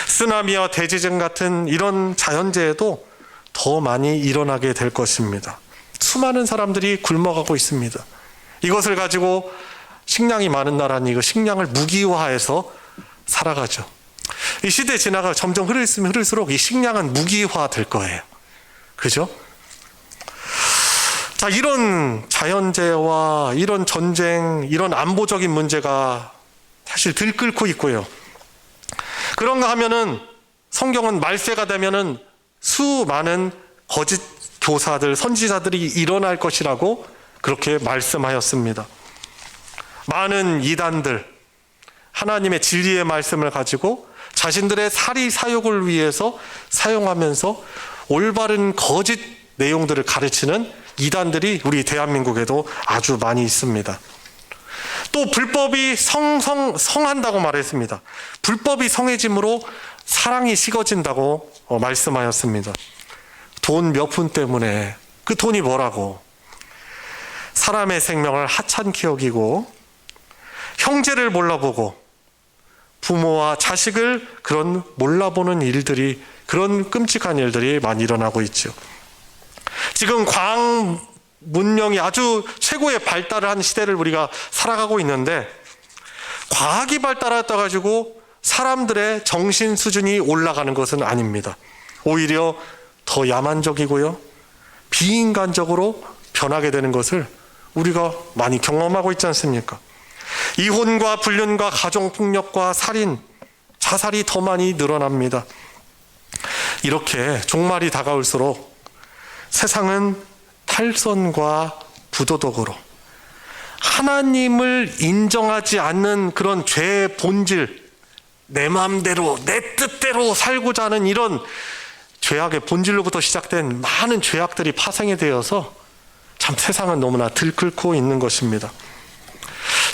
쓰나미와 대지진 같은 이런 자연재해도 더 많이 일어나게 될 것입니다. 수많은 사람들이 굶어가고 있습니다. 이것을 가지고 식량이 많은 나라는 이거 식량을 무기화해서 살아가죠. 이 시대 지나가 점점 흐를수록 이 식량은 무기화 될 거예요. 그죠? 자, 이런 자연재해와 이런 전쟁, 이런 안보적인 문제가 사실 들끓고 있고요. 그런가 하면은 성경은 말세가 되면은 수많은 거짓 교사들, 선지자들이 일어날 것이라고 그렇게 말씀하였습니다. 많은 이단들, 하나님의 진리의 말씀을 가지고 자신들의 사리 사욕을 위해서 사용하면서 올바른 거짓 내용들을 가르치는 이단들이 우리 대한민국에도 아주 많이 있습니다. 또 불법이 성한다고 말했습니다. 불법이 성해짐으로 사랑이 식어진다고 말씀하였습니다. 돈 몇 푼 때문에, 그 돈이 뭐라고 사람의 생명을 하찮게 여기고 형제를 몰라보고 부모와 자식을 그런 몰라보는 일들이, 그런 끔찍한 일들이 많이 일어나고 있죠. 지금 과학 문명이 아주 최고의 발달을 한 시대를 우리가 살아가고 있는데, 과학이 발달했다 가지고 사람들의 정신 수준이 올라가는 것은 아닙니다. 오히려 더 야만적이고요, 비인간적으로 변하게 되는 것을 우리가 많이 경험하고 있지 않습니까? 이혼과 불륜과 가정폭력과 살인, 자살이 더 많이 늘어납니다. 이렇게 종말이 다가올수록 세상은 탈선과 부도덕으로 하나님을 인정하지 않는 그런 죄의 본질, 내 마음대로 내 뜻대로 살고자 하는 이런 죄악의 본질로부터 시작된 많은 죄악들이 파생이 되어서 참 세상은 너무나 들끓고 있는 것입니다.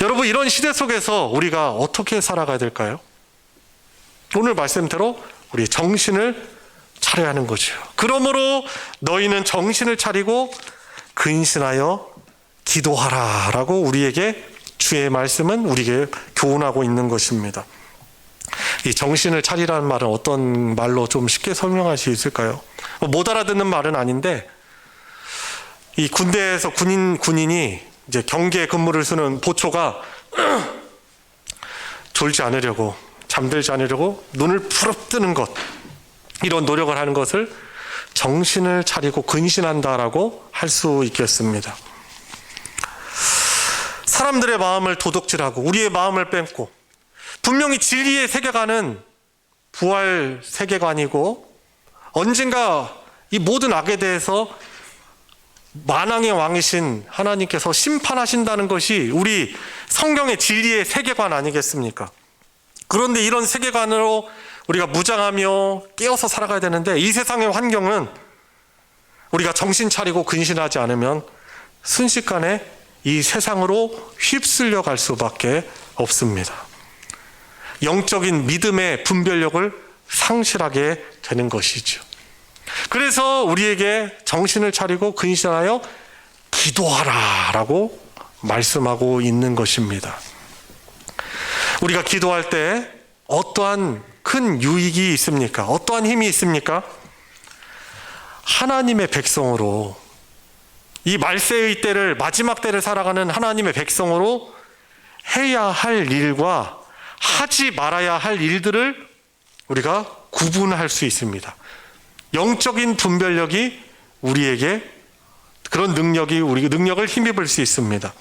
여러분, 이런 시대 속에서 우리가 어떻게 살아가야 될까요? 오늘 말씀대로 우리 정신을 차려야 하는 거죠. 그러므로 너희는 정신을 차리고 근신하여 기도하라 라고 우리에게 주의 말씀은 우리에게 교훈하고 있는 것입니다. 이 정신을 차리라는 말은 어떤 말로 좀 쉽게 설명할 수 있을까요? 못 알아듣는 말은 아닌데, 이 군대에서 군인이 이제 경계 근무를 쓰는 보초가 졸지 않으려고, 잠들지 않으려고 눈을 부릅뜨는 것, 이런 노력을 하는 것을 정신을 차리고 근신한다라고 할 수 있겠습니다. 사람들의 마음을 도둑질하고 우리의 마음을 뺏고, 분명히 진리의 세계관은 부활 세계관이고, 언젠가 이 모든 악에 대해서 만왕의 왕이신 하나님께서 심판하신다는 것이 우리 성경의 진리의 세계관 아니겠습니까? 그런데 이런 세계관으로 우리가 무장하며 깨어서 살아가야 되는데, 이 세상의 환경은 우리가 정신 차리고 근신하지 않으면 순식간에 이 세상으로 휩쓸려 갈 수밖에 없습니다. 영적인 믿음의 분별력을 상실하게 되는 것이죠. 그래서 우리에게 정신을 차리고 근신하여 기도하라라고 말씀하고 있는 것입니다. 우리가 기도할 때 어떠한 큰 유익이 있습니까? 어떠한 힘이 있습니까? 하나님의 백성으로, 이 말세의 때를, 마지막 때를 살아가는 하나님의 백성으로 해야 할 일과 하지 말아야 할 일들을 우리가 구분할 수 있습니다. 영적인 분별력이 우리에게, 그런 능력이 우리 능력을 힘입을 수 있습니다.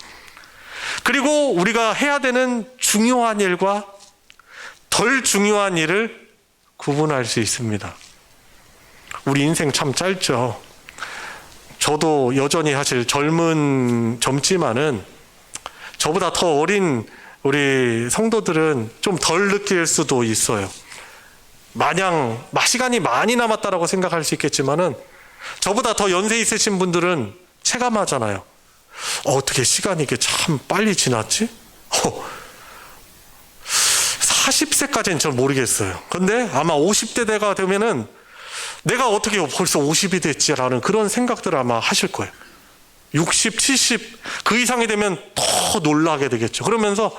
그리고 우리가 해야 되는 중요한 일과 덜 중요한 일을 구분할 수 있습니다. 우리 인생 참 짧죠. 저도 여전히 사실 젊지만은 저보다 더 어린 우리 성도들은 좀 덜 느낄 수도 있어요. 마냥 시간이 많이 남았다라고 생각할 수 있겠지만은, 저보다 더 연세 있으신 분들은 체감하잖아요. 어떻게 시간이 이게 참 빨리 지났지? 40세까지는 잘 모르겠어요. 근데 아마 50대가 되면은 내가 어떻게 벌써 50이 됐지라는 그런 생각들을 아마 하실 거예요. 60, 70, 그 이상이 되면 더 놀라게 되겠죠. 그러면서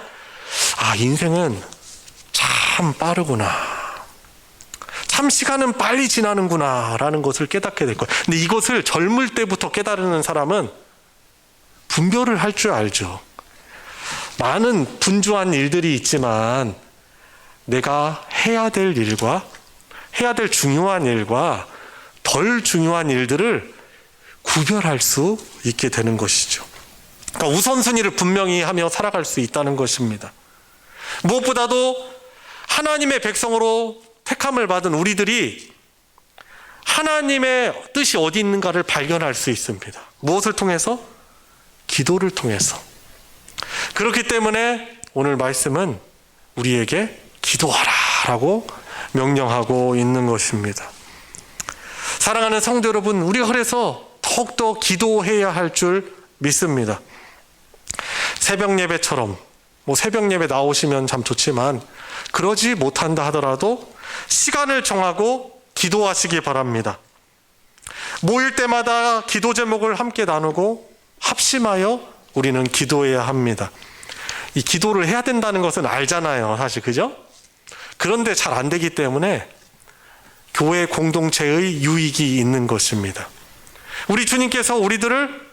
인생은 참 빠르구나, 참 시간은 빨리 지나는구나 라는 것을 깨닫게 될 거예요. 근데 이것을 젊을 때부터 깨달는 사람은 분별을 할 줄 알죠. 많은 분주한 일들이 있지만 내가 해야 될 일과, 해야 될 중요한 일과 덜 중요한 일들을 구별할 수 있게 되는 것이죠. 그러니까 우선순위를 분명히 하며 살아갈 수 있다는 것입니다. 무엇보다도 하나님의 백성으로 택함을 받은 우리들이 하나님의 뜻이 어디 있는가를 발견할 수 있습니다. 무엇을 통해서? 기도를 통해서. 그렇기 때문에 오늘 말씀은 우리에게 기도하라라고 명령하고 있는 것입니다. 사랑하는 성도 여러분, 우리가 그래서 더욱더 기도해야 할 줄 믿습니다. 새벽 예배처럼, 새벽 예배 나오시면 참 좋지만 그러지 못한다 하더라도 시간을 정하고 기도하시기 바랍니다. 모일 때마다 기도 제목을 함께 나누고 합심하여 우리는 기도해야 합니다. 이 기도를 해야 된다는 것은 알잖아요, 사실, 그죠? 그런데 잘 안 되기 때문에 교회 공동체의 유익이 있는 것입니다. 우리 주님께서 우리들을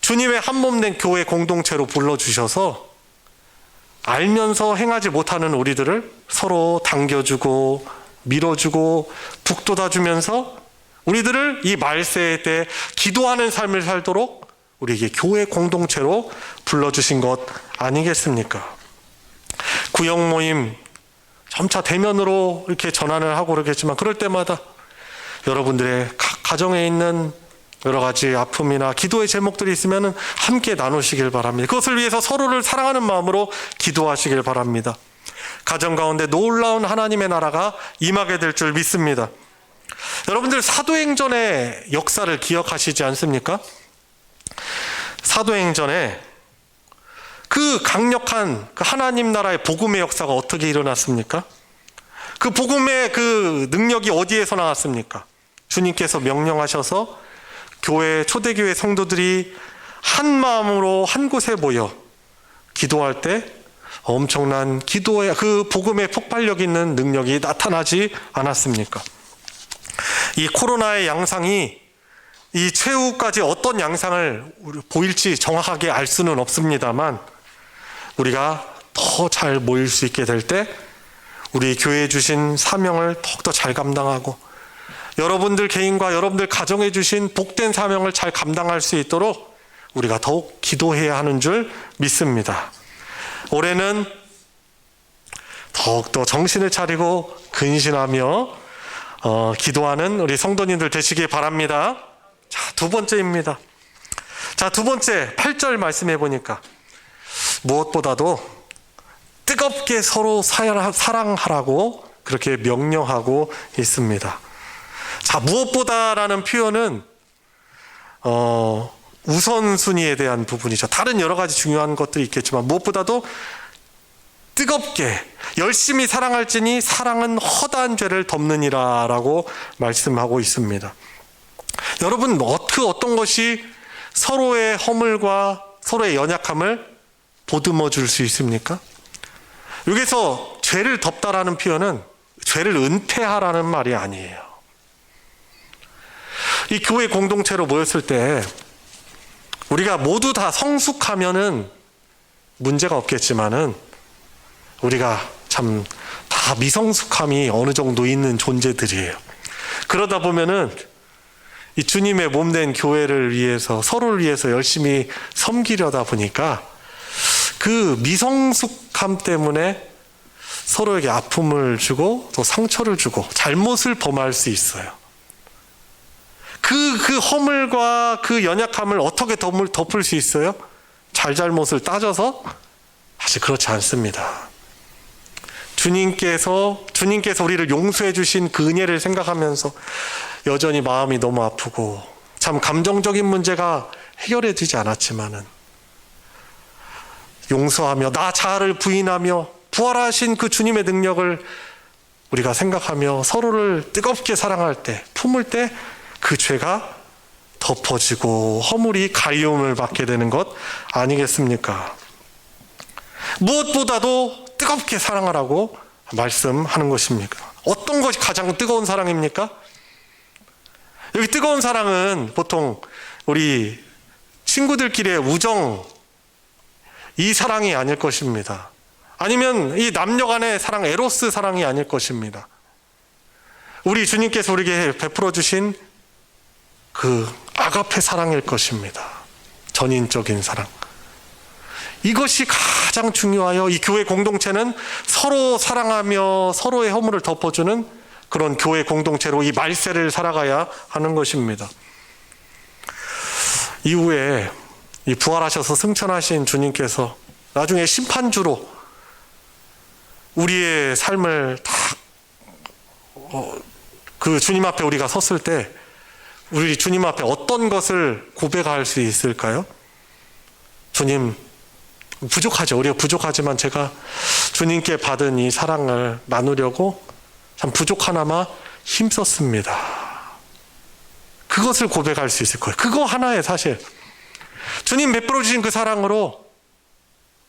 주님의 한 몸 된 교회 공동체로 불러주셔서 알면서 행하지 못하는 우리들을 서로 당겨주고 밀어주고 북돋아주면서 우리들을 이 말세의 때 기도하는 삶을 살도록 우리에게 교회 공동체로 불러주신 것 아니겠습니까? 구역 모임 점차 대면으로 이렇게 전환을 하고 그러겠지만, 그럴 때마다 여러분들의 가정에 있는 여러 가지 아픔이나 기도의 제목들이 있으면 함께 나누시길 바랍니다. 그것을 위해서 서로를 사랑하는 마음으로 기도하시길 바랍니다. 가정 가운데 놀라운 하나님의 나라가 임하게 될 줄 믿습니다. 여러분들 사도행전의 역사를 기억하시지 않습니까? 사도행전에 그 강력한 그 하나님 나라의 복음의 역사가 어떻게 일어났습니까? 그 복음의 그 능력이 어디에서 나왔습니까? 주님께서 명령하셔서 초대교회 성도들이 한 마음으로 한 곳에 모여 기도할 때 엄청난 기도의 그 복음의 폭발력 있는 능력이 나타나지 않았습니까? 이 코로나의 양상이 이 최후까지 어떤 양상을 보일지 정확하게 알 수는 없습니다만, 우리가 더 잘 모일 수 있게 될 때 우리 교회에 주신 사명을 더욱더 잘 감당하고, 여러분들 개인과 여러분들 가정에 주신 복된 사명을 잘 감당할 수 있도록 우리가 더욱 기도해야 하는 줄 믿습니다. 올해는 더욱더 정신을 차리고 근신하며 기도하는 우리 성도님들 되시기 바랍니다. 자, 두 번째입니다. 자, 두 번째 8절 말씀해 보니까 무엇보다도 뜨겁게 서로 사랑하라고 그렇게 명령하고 있습니다. 자, 무엇보다라는 표현은 우선순위에 대한 부분이죠. 다른 여러 가지 중요한 것들이 있겠지만 무엇보다도 뜨겁게 열심히 사랑할지니 사랑은 허다한 죄를 덮느니라 라고 말씀하고 있습니다. 여러분, 어떤 것이 서로의 허물과 서로의 연약함을 보듬어 줄 수 있습니까? 여기서 죄를 덮다라는 표현은 죄를 은폐하라는 말이 아니에요. 이 교회 공동체로 모였을 때 우리가 모두 다 성숙하면은 문제가 없겠지만은 우리가 참 다 미성숙함이 어느 정도 있는 존재들이에요. 그러다 보면은 이 주님의 몸된 교회를 위해서, 서로를 위해서 열심히 섬기려다 보니까 그 미성숙함 때문에 서로에게 아픔을 주고 또 상처를 주고 잘못을 범할 수 있어요. 그 허물과 그 연약함을 어떻게 덮을 수 있어요? 잘못을 따져서? 사실 그렇지 않습니다. 주님께서 우리를 용서해 주신 그 은혜를 생각하면서 여전히 마음이 너무 아프고 참 감정적인 문제가 해결되지 않았지만은 용서하며 나 자아를 부인하며 부활하신 그 주님의 능력을 우리가 생각하며 서로를 뜨겁게 사랑할 때, 품을 때 그 죄가 덮어지고 허물이 가리움을 받게 되는 것 아니겠습니까? 무엇보다도 뜨겁게 사랑하라고 말씀하는 것입니까? 어떤 것이 가장 뜨거운 사랑입니까? 여기 뜨거운 사랑은 보통 우리 친구들끼리의 우정, 이 사랑이 아닐 것입니다. 아니면 이 남녀 간의 사랑, 에로스 사랑이 아닐 것입니다. 우리 주님께서 우리에게 베풀어 주신 그 아가페 사랑일 것입니다. 전인적인 사랑. 이것이 가장 중요하여 이 교회 공동체는 서로 사랑하며 서로의 허물을 덮어주는 그런 교회 공동체로 이 말세를 살아가야 하는 것입니다. 이후에 이 부활하셔서 승천하신 주님께서 나중에 심판주로 우리의 삶을 다 그 주님 앞에 우리가 섰을 때 우리 주님 앞에 어떤 것을 고백할 수 있을까요? 주님, 부족하죠. 우리가 부족하지만 제가 주님께 받은 이 사랑을 나누려고 참 부족하나마 힘썼습니다. 그것을 고백할 수 있을 거예요. 그거 하나에 사실 주님 베풀어 주신 그 사랑으로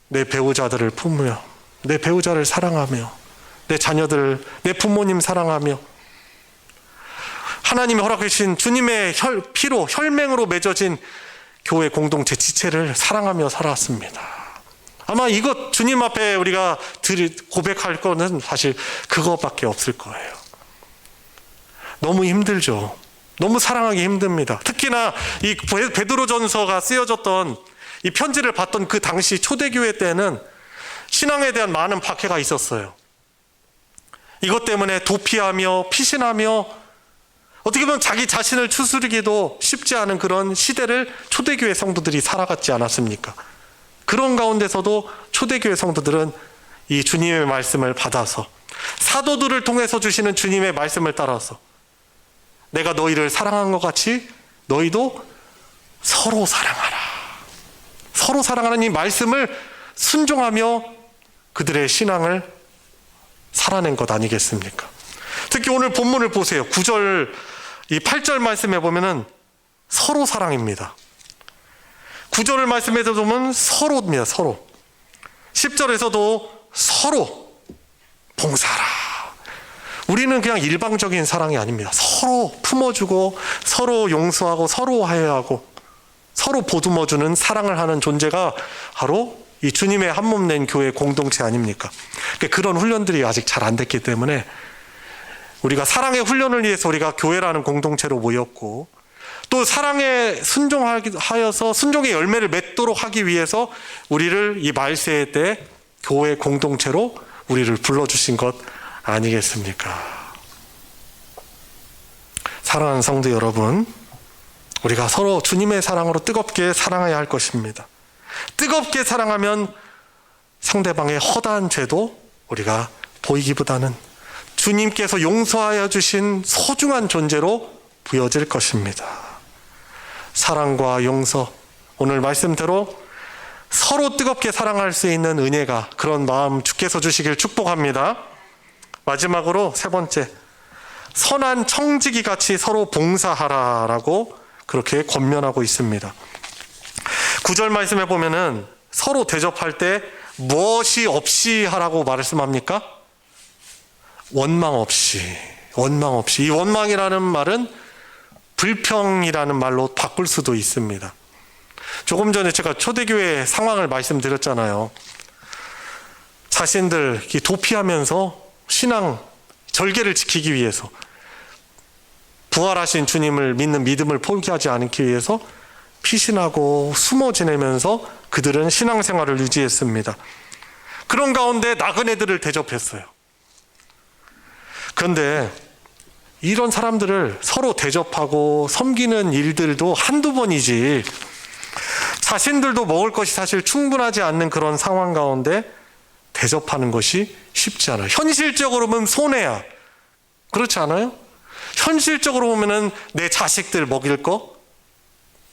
내 배우자들을 품으며 내 배우자를 사랑하며 내 자녀들, 내 부모님 사랑하며 하나님이 허락해 주신 주님의 피로 혈맹으로 맺어진 교회 공동체 지체를 사랑하며 살았습니다. 아마 이것 주님 앞에 우리가 고백할 거는 사실 그것밖에 없을 거예요. 너무 힘들죠. 너무 사랑하기 힘듭니다. 특히나 이 베드로전서가 쓰여졌던 이 편지를 받던 그 당시 초대교회 때는 신앙에 대한 많은 박해가 있었어요. 이것 때문에 도피하며 피신하며 어떻게 보면 자기 자신을 추스르기도 쉽지 않은 그런 시대를 초대교회 성도들이 살아갔지 않았습니까? 그런 가운데서도 초대교회 성도들은 이 주님의 말씀을 받아서 사도들을 통해서 주시는 주님의 말씀을 따라서 내가 너희를 사랑한 것 같이 너희도 서로 사랑하라. 서로 사랑하는 이 말씀을 순종하며 그들의 신앙을 살아낸 것 아니겠습니까? 특히 오늘 본문을 보세요. 9절, 이 8절 말씀에 보면은 서로 사랑입니다. 9절을 말씀해 보면 서로입니다. 서로. 10절에서도 서로 봉사하라. 우리는 그냥 일방적인 사랑이 아닙니다. 서로 품어주고 서로 용서하고 서로 화해하고 서로 보듬어주는 사랑을 하는 존재가 바로 이 주님의 한 몸 된 교회 공동체 아닙니까? 그런 훈련들이 아직 잘 안 됐기 때문에 우리가 사랑의 훈련을 위해서 우리가 교회라는 공동체로 모였고, 또 사랑에 순종하여서 순종의 열매를 맺도록 하기 위해서 우리를 이 말세의 때 교회 공동체로 우리를 불러주신 것 아니겠습니까? 사랑하는 성도 여러분, 우리가 서로 주님의 사랑으로 뜨겁게 사랑해야 할 것입니다. 뜨겁게 사랑하면 상대방의 허다한 죄도 우리가 보이기보다는 주님께서 용서하여 주신 소중한 존재로 부여질 것입니다. 사랑과 용서, 오늘 말씀대로 서로 뜨겁게 사랑할 수 있는 은혜가, 그런 마음 주께서 주시길 축복합니다. 마지막으로 세 번째, 선한 청지기 같이 서로 봉사하라라고 그렇게 권면하고 있습니다. 9절 말씀에 보면은 서로 대접할 때 무엇이 없이 하라고 말씀합니까? 원망 없이. 원망 없이. 이 원망이라는 말은 불평이라는 말로 바꿀 수도 있습니다. 조금 전에 제가 초대교회 상황을 말씀드렸잖아요. 자신들 도피하면서 신앙 절개를 지키기 위해서, 부활하신 주님을 믿는 믿음을 포기하지 않기 위해서 피신하고 숨어 지내면서 그들은 신앙생활을 유지했습니다. 그런 가운데 나그네들을 대접했어요. 그런데 이런 사람들을 서로 대접하고 섬기는 일들도 한두 번이지, 자신들도 먹을 것이 사실 충분하지 않는 그런 상황 가운데 대접하는 것이 쉽지 않아요. 현실적으로 보면 손해야. 그렇지 않아요? 현실적으로 보면은 내 자식들 먹일 거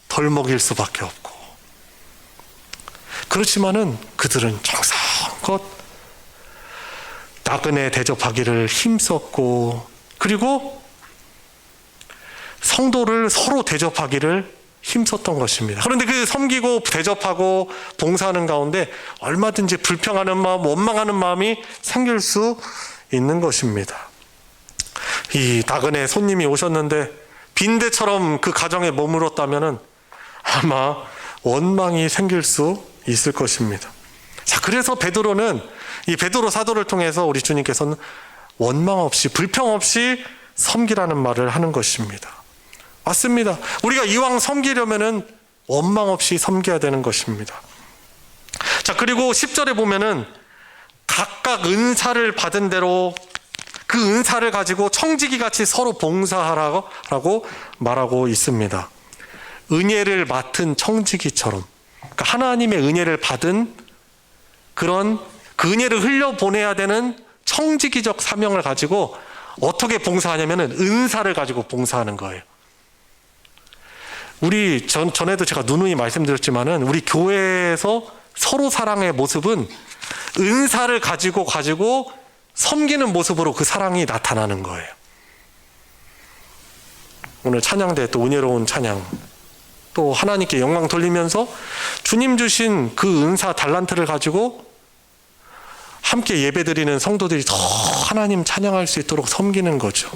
덜 먹일 수밖에 없고, 그렇지만은 그들은 정성껏 나그네 대접하기를 힘썼고, 그리고 성도를 서로 대접하기를 힘썼던 것입니다. 그런데 그 섬기고 대접하고 봉사하는 가운데 얼마든지 불평하는 마음, 원망하는 마음이 생길 수 있는 것입니다. 이 나그네 손님이 오셨는데 빈대처럼 그 가정에 머물렀다면은 아마 원망이 생길 수 있을 것입니다. 자, 그래서 베드로는, 이 베드로 사도를 통해서 우리 주님께서는 원망 없이, 불평 없이 섬기라는 말을 하는 것입니다. 맞습니다. 우리가 이왕 섬기려면은 원망 없이 섬겨야 되는 것입니다. 자, 그리고 10절에 보면은 각각 은사를 받은 대로 그 은사를 가지고 청지기 같이 서로 봉사하라고 말하고 있습니다. 은혜를 맡은 청지기처럼, 그러니까 하나님의 은혜를 받은 그런 그 은혜를 흘려보내야 되는 청지기적 사명을 가지고 어떻게 봉사하냐면은 은사를 가지고 봉사하는 거예요. 우리 전에도 제가 누누이 말씀드렸지만은 우리 교회에서 서로 사랑의 모습은 은사를 가지고 섬기는 모습으로 그 사랑이 나타나는 거예요. 오늘 찬양대 또 은혜로운 찬양, 또 하나님께 영광 돌리면서 주님 주신 그 은사 달란트를 가지고 함께 예배드리는 성도들이 더 하나님 찬양할 수 있도록 섬기는 거죠.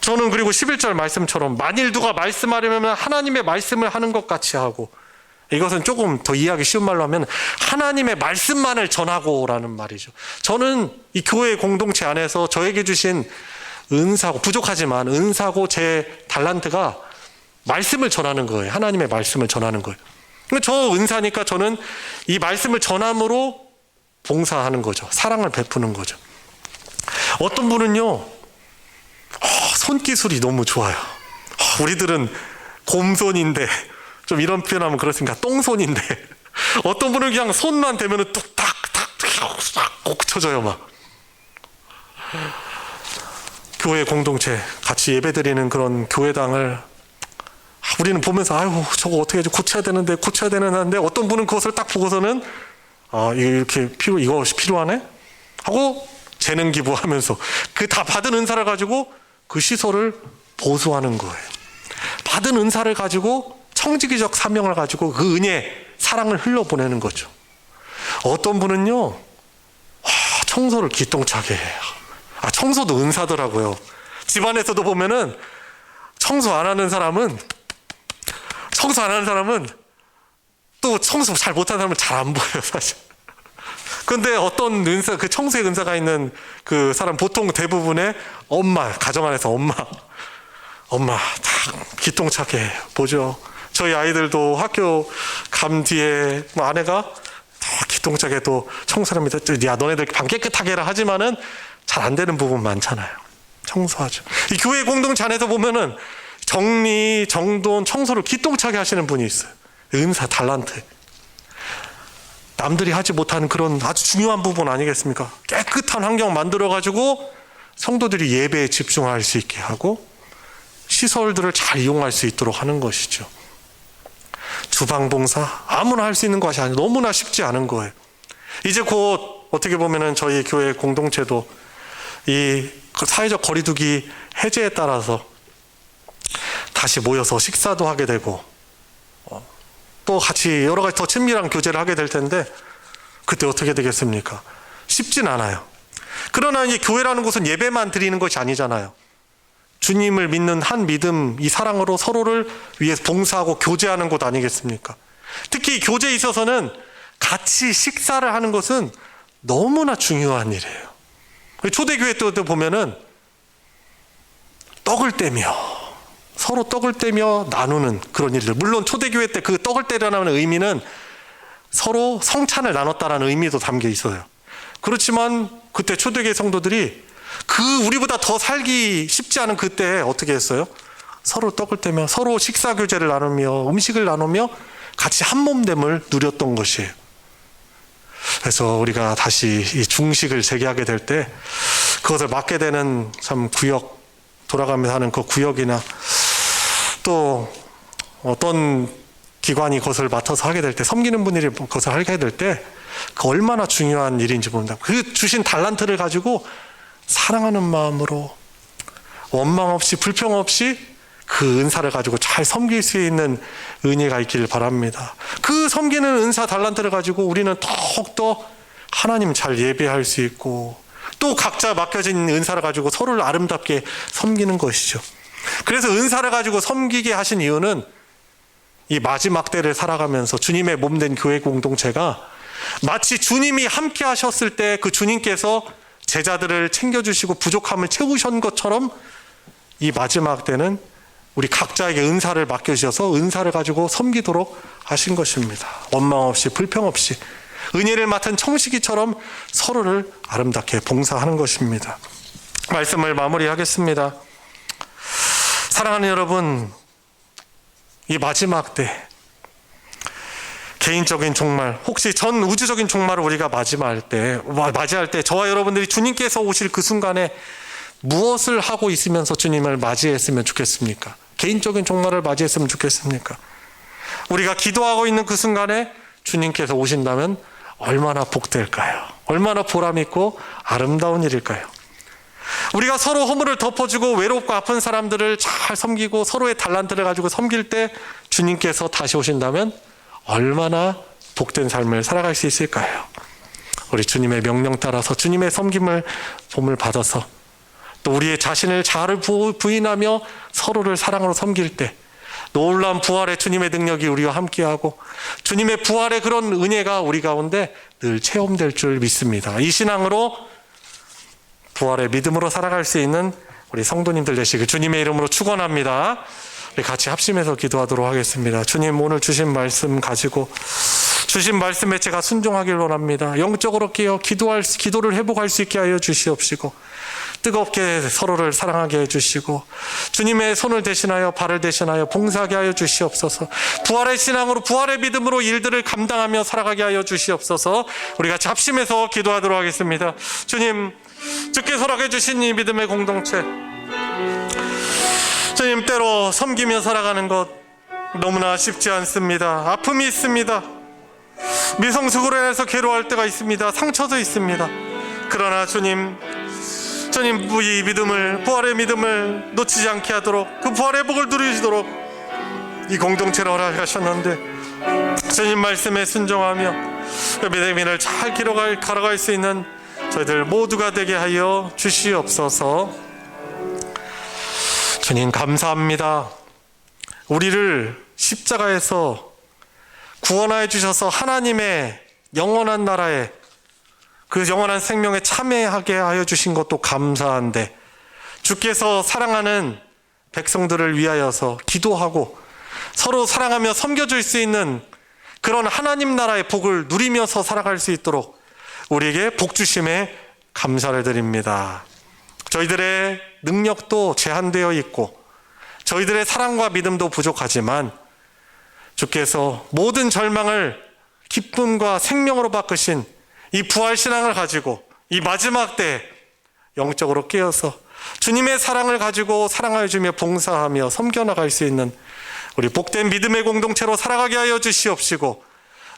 저는 그리고 11절 말씀처럼 만일 누가 말씀하려면 하나님의 말씀을 하는 것 같이 하고, 이것은 조금 더 이해하기 쉬운 말로 하면 하나님의 말씀만을 전하고라는 말이죠. 저는 이 교회 공동체 안에서 저에게 주신 은사고, 부족하지만 은사고 제 달란트가 말씀을 전하는 거예요. 하나님의 말씀을 전하는 거예요. 저 은사니까 저는 이 말씀을 전함으로 봉사하는 거죠. 사랑을 베푸는 거죠. 어떤 분은요, 손기술이 너무 좋아요. 우리들은 곰손인데, 좀 이런 표현하면 그렇습니까? 똥손인데, 어떤 분은 그냥 손만 대면은 뚝딱딱 꼭 쳐져요, 막. 교회 공동체 같이 예배드리는 그런 교회당을 우리는 보면서 아유, 저거 어떻게 고쳐야 되는데 어떤 분은 그것을 딱 보고서는 이렇게 이것이 필요하네? 하고 재능 기부하면서 그 다 받은 은사를 가지고 그 시설을 보수하는 거예요. 받은 은사를 가지고 청지기적 사명을 가지고 그 은혜, 사랑을 흘려보내는 거죠. 어떤 분은요, 청소를 기똥차게 해요. 청소도 은사더라고요. 집안에서도 보면은 청소 안 하는 사람은 또 청소 잘 못하는 사람은 잘 안 보여요, 사실. 근데 어떤 은사, 그 청소의 은사가 있는 그 사람, 보통 대부분의 엄마, 가정 안에서 엄마 다 기똥차게 보죠. 저희 아이들도 학교 감 뒤에 아내가 다 기똥차게 또 청소를 합니다. 야, 너네들 방 깨끗하게 해라 하지만은 잘 안 되는 부분 많잖아요. 청소하죠. 이 교회 공동체 안에서 보면은 정리, 정돈, 청소를 기똥차게 하시는 분이 있어요. 은사, 달란트. 남들이 하지 못하는 그런 아주 중요한 부분 아니겠습니까? 깨끗한 환경 만들어가지고 성도들이 예배에 집중할 수 있게 하고 시설들을 잘 이용할 수 있도록 하는 것이죠. 주방 봉사, 아무나 할 수 있는 것이 아니라 너무나 쉽지 않은 거예요. 이제 곧 어떻게 보면은 저희 교회 공동체도 이 사회적 거리두기 해제에 따라서 다시 모여서 식사도 하게 되고 또 같이 여러 가지 더 친밀한 교제를 하게 될 텐데 그때 어떻게 되겠습니까? 쉽진 않아요. 그러나 이 교회라는 곳은 예배만 드리는 것이 아니잖아요. 주님을 믿는 한 믿음, 이 사랑으로 서로를 위해서 봉사하고 교제하는 곳 아니겠습니까? 특히 교제에 있어서는 같이 식사를 하는 것은 너무나 중요한 일이에요. 초대교회 때도 보면은 떡을 떼며 서로 떡을 떼며 나누는 그런 일들. 물론 초대교회 때 그 떡을 떼려는 의미는 서로 성찬을 나눴다라는 의미도 담겨 있어요. 그렇지만 그때 초대교회 성도들이 우리보다 더 살기 쉽지 않은 그때 어떻게 했어요? 서로 떡을 떼며 서로 식사 교제를 나누며 음식을 나누며 같이 한 몸됨을 누렸던 것이에요. 그래서 우리가 다시 이 중식을 재개하게 될 때 그것을 맡게 되는 참 구역, 돌아가면서 하는 그 구역이나 또 어떤 기관이 그것을 맡아서 하게 될 때, 섬기는 분들이 그것을 하게 될 때 그 얼마나 중요한 일인지 봅니다. 그 주신 달란트를 가지고 사랑하는 마음으로 원망 없이 불평 없이 그 은사를 가지고 잘 섬길 수 있는 은혜가 있기를 바랍니다. 그 섬기는 은사 달란트를 가지고 우리는 더욱더 하나님 잘 예배할 수 있고 또 각자 맡겨진 은사를 가지고 서로를 아름답게 섬기는 것이죠. 그래서 은사를 가지고 섬기게 하신 이유는 이 마지막 때를 살아가면서 주님의 몸된 교회 공동체가 마치 주님이 함께 하셨을 때 그 주님께서 제자들을 챙겨주시고 부족함을 채우신 것처럼 이 마지막 때는 우리 각자에게 은사를 맡겨주셔서 은사를 가지고 섬기도록 하신 것입니다. 원망 없이 불평 없이 은혜를 맡은 청식이처럼 서로를 아름답게 봉사하는 것입니다. 말씀을 마무리하겠습니다. 사랑하는 여러분, 이 마지막 때 개인적인 종말, 혹시 전 우주적인 종말을 우리가 맞이할 때 저와 여러분들이 주님께서 오실 그 순간에 무엇을 하고 있으면서 주님을 맞이했으면 좋겠습니까? 개인적인 종말을 맞이했으면 좋겠습니까? 우리가 기도하고 있는 그 순간에 주님께서 오신다면 얼마나 복될까요? 얼마나 보람있고 아름다운 일일까요? 우리가 서로 허물을 덮어주고 외롭고 아픈 사람들을 잘 섬기고 서로의 달란트를 가지고 섬길 때 주님께서 다시 오신다면 얼마나 복된 삶을 살아갈 수 있을까요? 우리 주님의 명령 따라서 주님의 섬김을 봄을 받아서 또 우리의 자신을 잘 부인하며 서로를 사랑으로 섬길 때 놀라운 부활의 주님의 능력이 우리와 함께하고 주님의 부활의 그런 은혜가 우리 가운데 늘 체험될 줄 믿습니다. 이 신앙으로 부활의 믿음으로 살아갈 수 있는 우리 성도님들 되시길 주님의 이름으로 축원합니다. 우리 같이 합심해서 기도하도록 하겠습니다. 주님, 오늘 주신 말씀 가지고 주신 말씀에 제가 순종하길 원합니다. 영적으로 깨어 기도를 회복할 수 있게 하여 주시옵시고 뜨겁게 서로를 사랑하게 해주시고 주님의 손을 대신하여 발을 대신하여 봉사하게 하여 주시옵소서. 부활의 신앙으로 부활의 믿음으로 일들을 감당하며 살아가게 하여 주시옵소서. 우리가 합심해서 기도하도록 하겠습니다. 주님, 주께 허락해 주신 이 믿음의 공동체, 주님, 때로 섬기며 살아가는 것 너무나 쉽지 않습니다. 아픔이 있습니다. 미성숙으로 인해서 괴로워할 때가 있습니다. 상처도 있습니다. 그러나 주님, 이 믿음을, 부활의 믿음을 놓치지 않게 하도록 그 부활의 복을 누리시도록 이 공동체를 허락하셨는데 주님 말씀에 순종하며 그 믿음을 잘 걸어갈 수 있는 저희들 모두가 되게 하여 주시옵소서. 주님 감사합니다. 우리를 십자가에서 구원하여 주셔서 하나님의 영원한 나라에 그 영원한 생명에 참여하게 하여 주신 것도 감사한데, 주께서 사랑하는 백성들을 위하여서 기도하고 서로 사랑하며 섬겨줄 수 있는 그런 하나님 나라의 복을 누리면서 살아갈 수 있도록 우리에게 복 주심에 감사를 드립니다. 저희들의 능력도 제한되어 있고 저희들의 사랑과 믿음도 부족하지만 주께서 모든 절망을 기쁨과 생명으로 바꾸신 이 부활신앙을 가지고 이 마지막 때 영적으로 깨어서 주님의 사랑을 가지고 사랑하여 주며 봉사하며 섬겨나갈 수 있는 우리 복된 믿음의 공동체로 살아가게 하여 주시옵시고,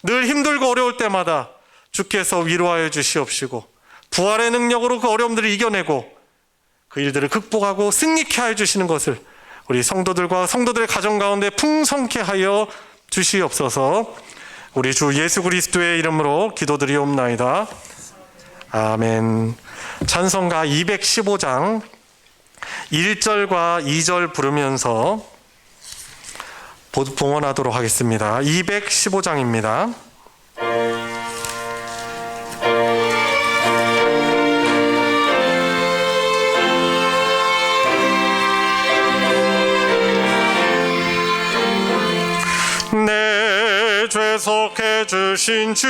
늘 힘들고 어려울 때마다 주께서 위로하여 주시옵시고, 부활의 능력으로 그 어려움들을 이겨내고 그 일들을 극복하고 승리케 하여 주시는 것을 우리 성도들과 성도들의 가정 가운데 풍성케 하여 주시옵소서. 우리 주 예수 그리스도의 이름으로 기도드리옵나이다. 아멘. 찬송가 215장 1절과 2절 부르면서 봉헌하도록 하겠습니다. 215장입니다. 내 죄속해 주신 주께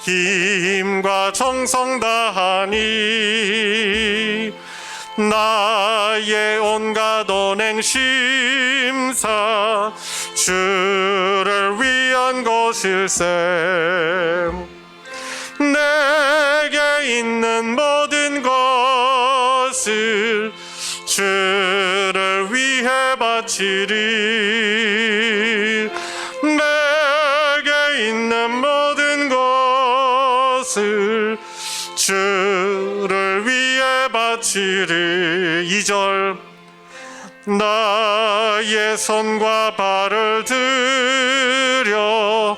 힘과 정성 다하니 나의 온갖 언행 심사 주를 위한 것일세. 내게 있는 모든 것을 주를 위해 바치리. 내게 있는 모든 것을 주를 위해 바치리. 2절 나의 손과 발을 들여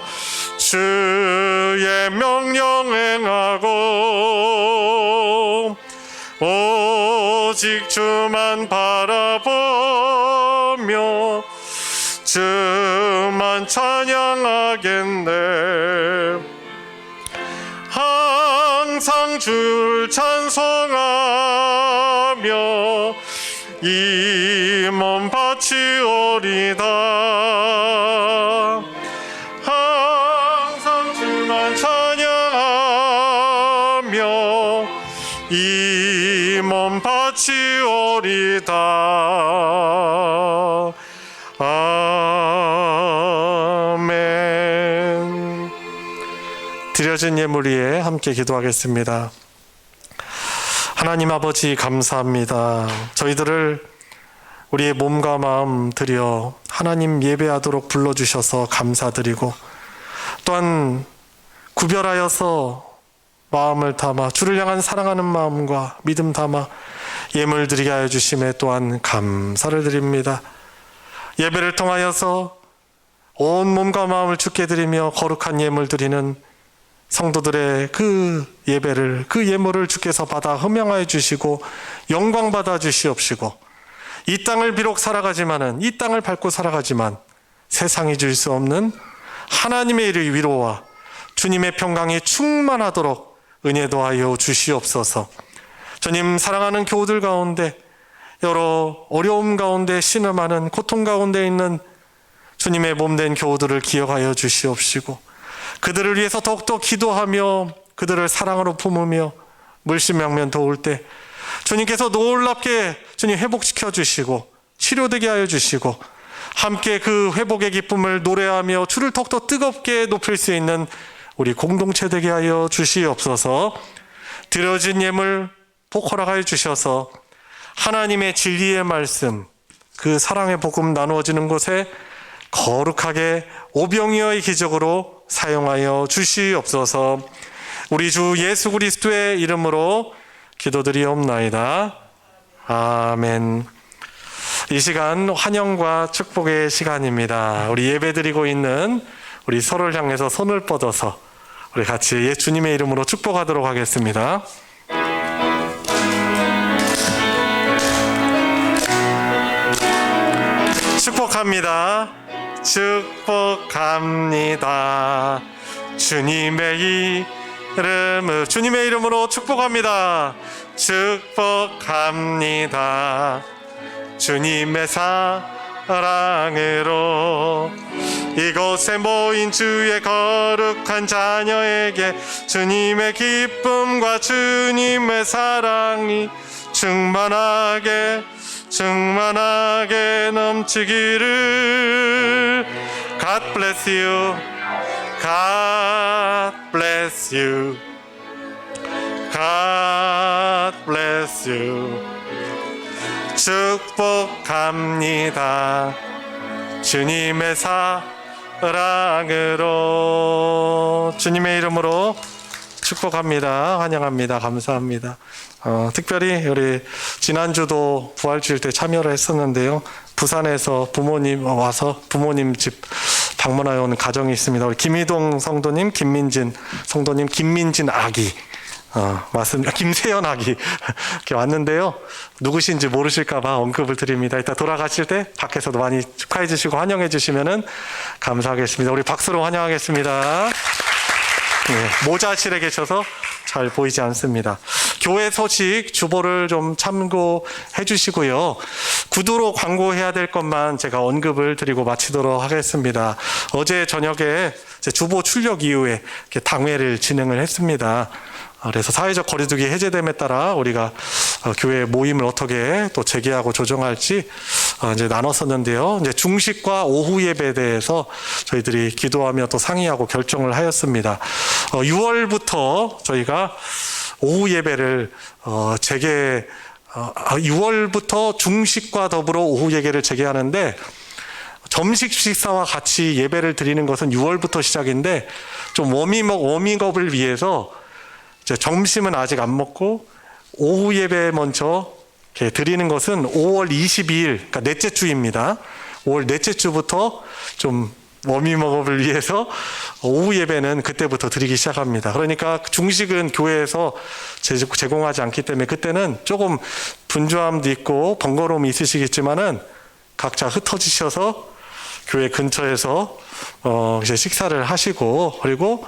주의 명령 행하고 오직 주만 바라보며 주만 찬양하겠네. 항상 주를 찬송하며 이 몸 바치오리다. 항상 주만 찬양하며 이 몸 바치오리다. 아멘. 드려진 예물 위에 함께 기도하겠습니다. 하나님 아버지 감사합니다. 저희들을 우리의 몸과 마음 들여 하나님 예배하도록 불러주셔서 감사드리고, 또한 구별하여서 마음을 담아 주를 향한 사랑하는 마음과 믿음 담아 예물 드리게 하여 주심에 또한 감사를 드립니다. 예배를 통하여서 온 몸과 마음을 주께 드리며 거룩한 예물 드리는 성도들의 그 예배를, 그 예물을 주께서 받아 흠양하여 주시고 영광 받아 주시옵시고, 이 땅을 비록 살아가지만은, 이 땅을 밟고 살아가지만 세상이 줄 수 없는 하나님의 일의 위로와 주님의 평강이 충만하도록 은혜도 하여 주시옵소서. 주님 사랑하는 교우들 가운데 여러 어려움 가운데 신음하는 고통 가운데 있는 주님의 몸된 교우들을 기억하여 주시옵시고, 그들을 위해서 더욱더 기도하며 그들을 사랑으로 품으며 물심양면 도울 때 주님께서 놀랍게 주님 회복시켜 주시고 치료되게 하여 주시고, 함께 그 회복의 기쁨을 노래하며 주를 더욱더 뜨겁게 높일 수 있는 우리 공동체 되게 하여 주시옵소서. 드려진 예물 복 허락하여 주셔서 하나님의 진리의 말씀, 그 사랑의 복음 나누어지는 곳에 거룩하게 오병이어의 기적으로 사용하여 주시옵소서. 우리 주 예수 그리스도의 이름으로 기도드리옵나이다. 아멘. 이 시간 환영과 축복의 시간입니다. 우리 예배드리고 있는 우리 서로를 향해서 손을 뻗어서 우리 같이 주님의 이름으로 축복하도록 하겠습니다. 축복합니다. 축복합니다. 주님의 이름으로 축복합니다. 축복합니다. 주님의 사랑으로 이곳에 모인 주의 거룩한 자녀에게 주님의 기쁨과 주님의 사랑이 충만하게 넘치기를. God bless you. God bless you. God bless you. 축복합니다. 주님의 사랑으로. 주님의 이름으로 축복합니다. 환영합니다. 감사합니다. 특별히 우리 지난주도 부활주일 때 참여를 했었는데요. 부산에서 부모님 와서 부모님 집 방문하여 온 가정이 있습니다. 우리 김희동 성도님, 김민진 성도님, 김민진 아기, 맞습니다. 김세연 아기 이렇게 왔는데요. 누구신지 모르실까봐 언급을 드립니다. 이따 돌아가실 때 밖에서도 많이 축하해 주시고 환영해 주시면은 감사하겠습니다. 우리 박수로 환영하겠습니다. 네, 모자실에 계셔서 잘 보이지 않습니다. 교회 소식 주보를 좀 참고해 주시고요. 구두로 광고해야 될 것만 제가 언급을 드리고 마치도록 하겠습니다. 어제 저녁에 주보 출력 이후에 당회를 진행을 했습니다. 그래서 사회적 거리두기 해제됨에 따라 우리가 교회 모임을 어떻게 또 재개하고 조정할지 이제 나눴었는데요. 이제 중식과 오후 예배에 대해서 저희들이 기도하며 또 상의하고 결정을 하였습니다. 6월부터 저희가 오후 예배를 6월부터 중식과 더불어 오후 예배를 재개하는데 점심 식사와 같이 예배를 드리는 것은 6월부터 시작인데 좀 워밍업을 위해서 점심은 아직 안 먹고 오후 예배 먼저 드리는 것은 5월 22일, 그러니까 넷째 주입니다. 5월 넷째 주부터 좀 워밍업을 위해서 오후 예배는 그때부터 드리기 시작합니다. 그러니까 중식은 교회에서 제공하지 않기 때문에 그때는 조금 분주함도 있고 번거로움이 있으시겠지만은 각자 흩어지셔서 교회 근처에서 이제 식사를 하시고 그리고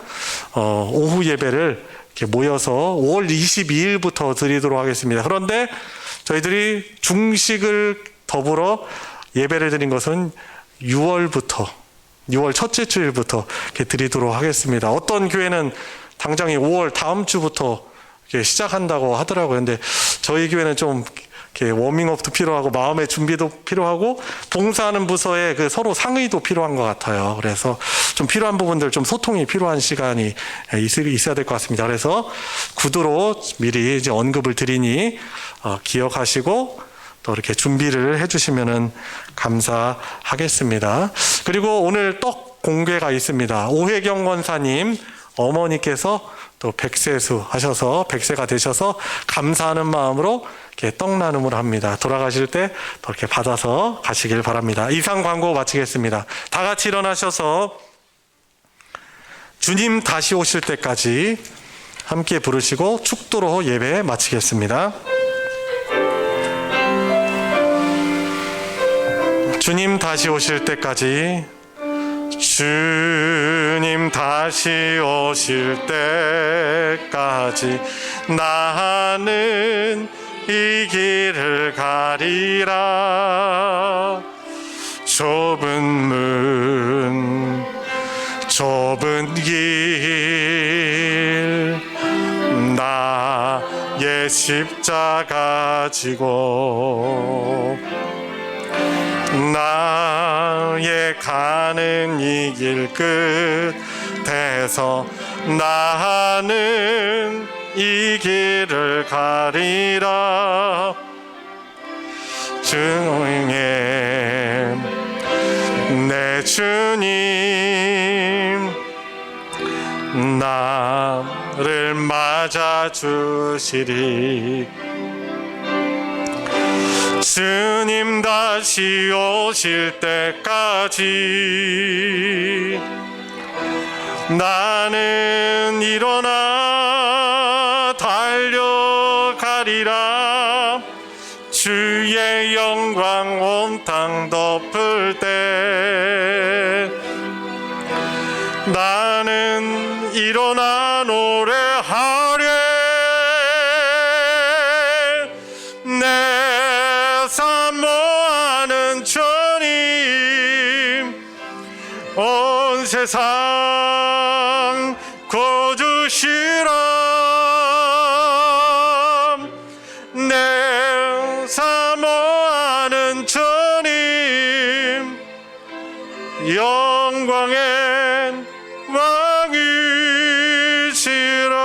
오후 예배를 이렇게 모여서 5월 22일부터 드리도록 하겠습니다. 그런데 저희들이 중식을 더불어 예배를 드린 것은 6월 첫째 주일부터 이렇게 드리도록 하겠습니다. 어떤 교회는 당장이 5월 다음 주부터 이렇게 시작한다고 하더라고요. 근데 저희 교회는 좀 이렇게 워밍업도 필요하고 마음의 준비도 필요하고 봉사하는 부서에 서로 상의도 필요한 것 같아요. 그래서 좀 필요한 부분들 좀 소통이 필요한 시간이 있어야 될 것 같습니다. 그래서 구두로 미리 이제 언급을 드리니 기억하시고 또 이렇게 준비를 해주시면은 감사하겠습니다. 그리고 오늘 떡 공개가 있습니다. 오혜경 권사님 어머니께서 또 100세수 하셔서 100세가 되셔서 감사하는 마음으로 이렇게 떡 나눔을 합니다. 돌아가실 때 또 이렇게 받아서 가시길 바랍니다. 이상 광고 마치겠습니다. 다 같이 일어나셔서 주님 다시 오실 때까지 함께 부르시고 축도로 예배 마치겠습니다. 주님 다시 오실 때까지, 주님 다시 오실 때까지 나는 이 길을 가리라. 좁은 문 좁은 길 나의 십자가 지고 나의 가는 이 길 끝에서 나는 이 길을 가리라. 주님 내 주님 나를 맞아 주시리. 주님 다시 오실 때까지 나는 일어나 달려가리라. 주의 영광 온 땅 덮을 때 나는 일어나 노래하랴. 내 사모하는 주님 온 세상 거주시라. 내 사모하는 주님 영광의 왕이시라.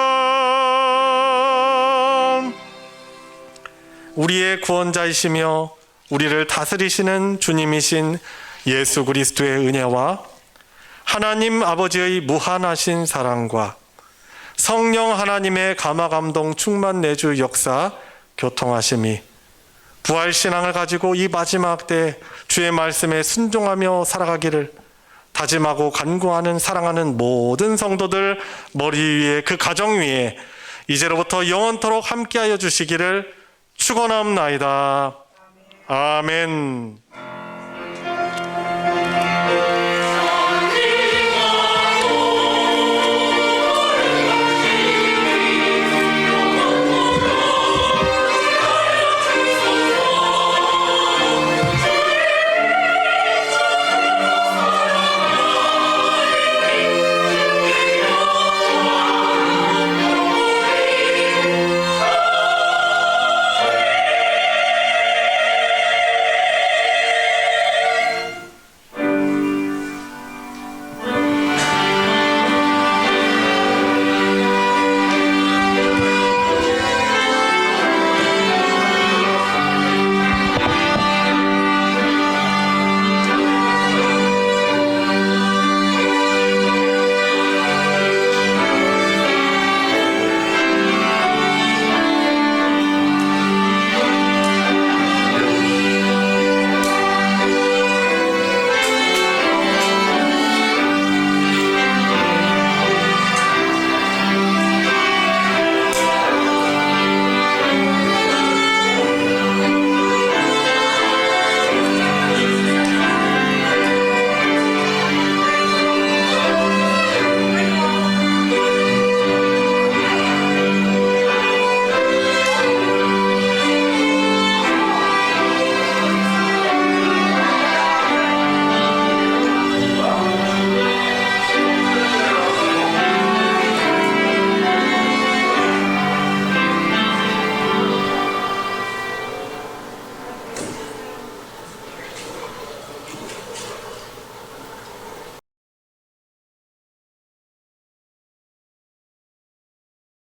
우리의 구원자이시며 우리를 다스리시는 주님이신 예수 그리스도의 은혜와 하나님 아버지의 무한하신 사랑과 성령 하나님의 감화감동 충만 내주 역사 교통하심이 부활신앙을 가지고 이 마지막 때 주의 말씀에 순종하며 살아가기를 다짐하고 간구하는 사랑하는 모든 성도들 머리 위에 그 가정 위에 이제로부터 영원토록 함께하여 주시기를 축원하옵나이다. 아멘.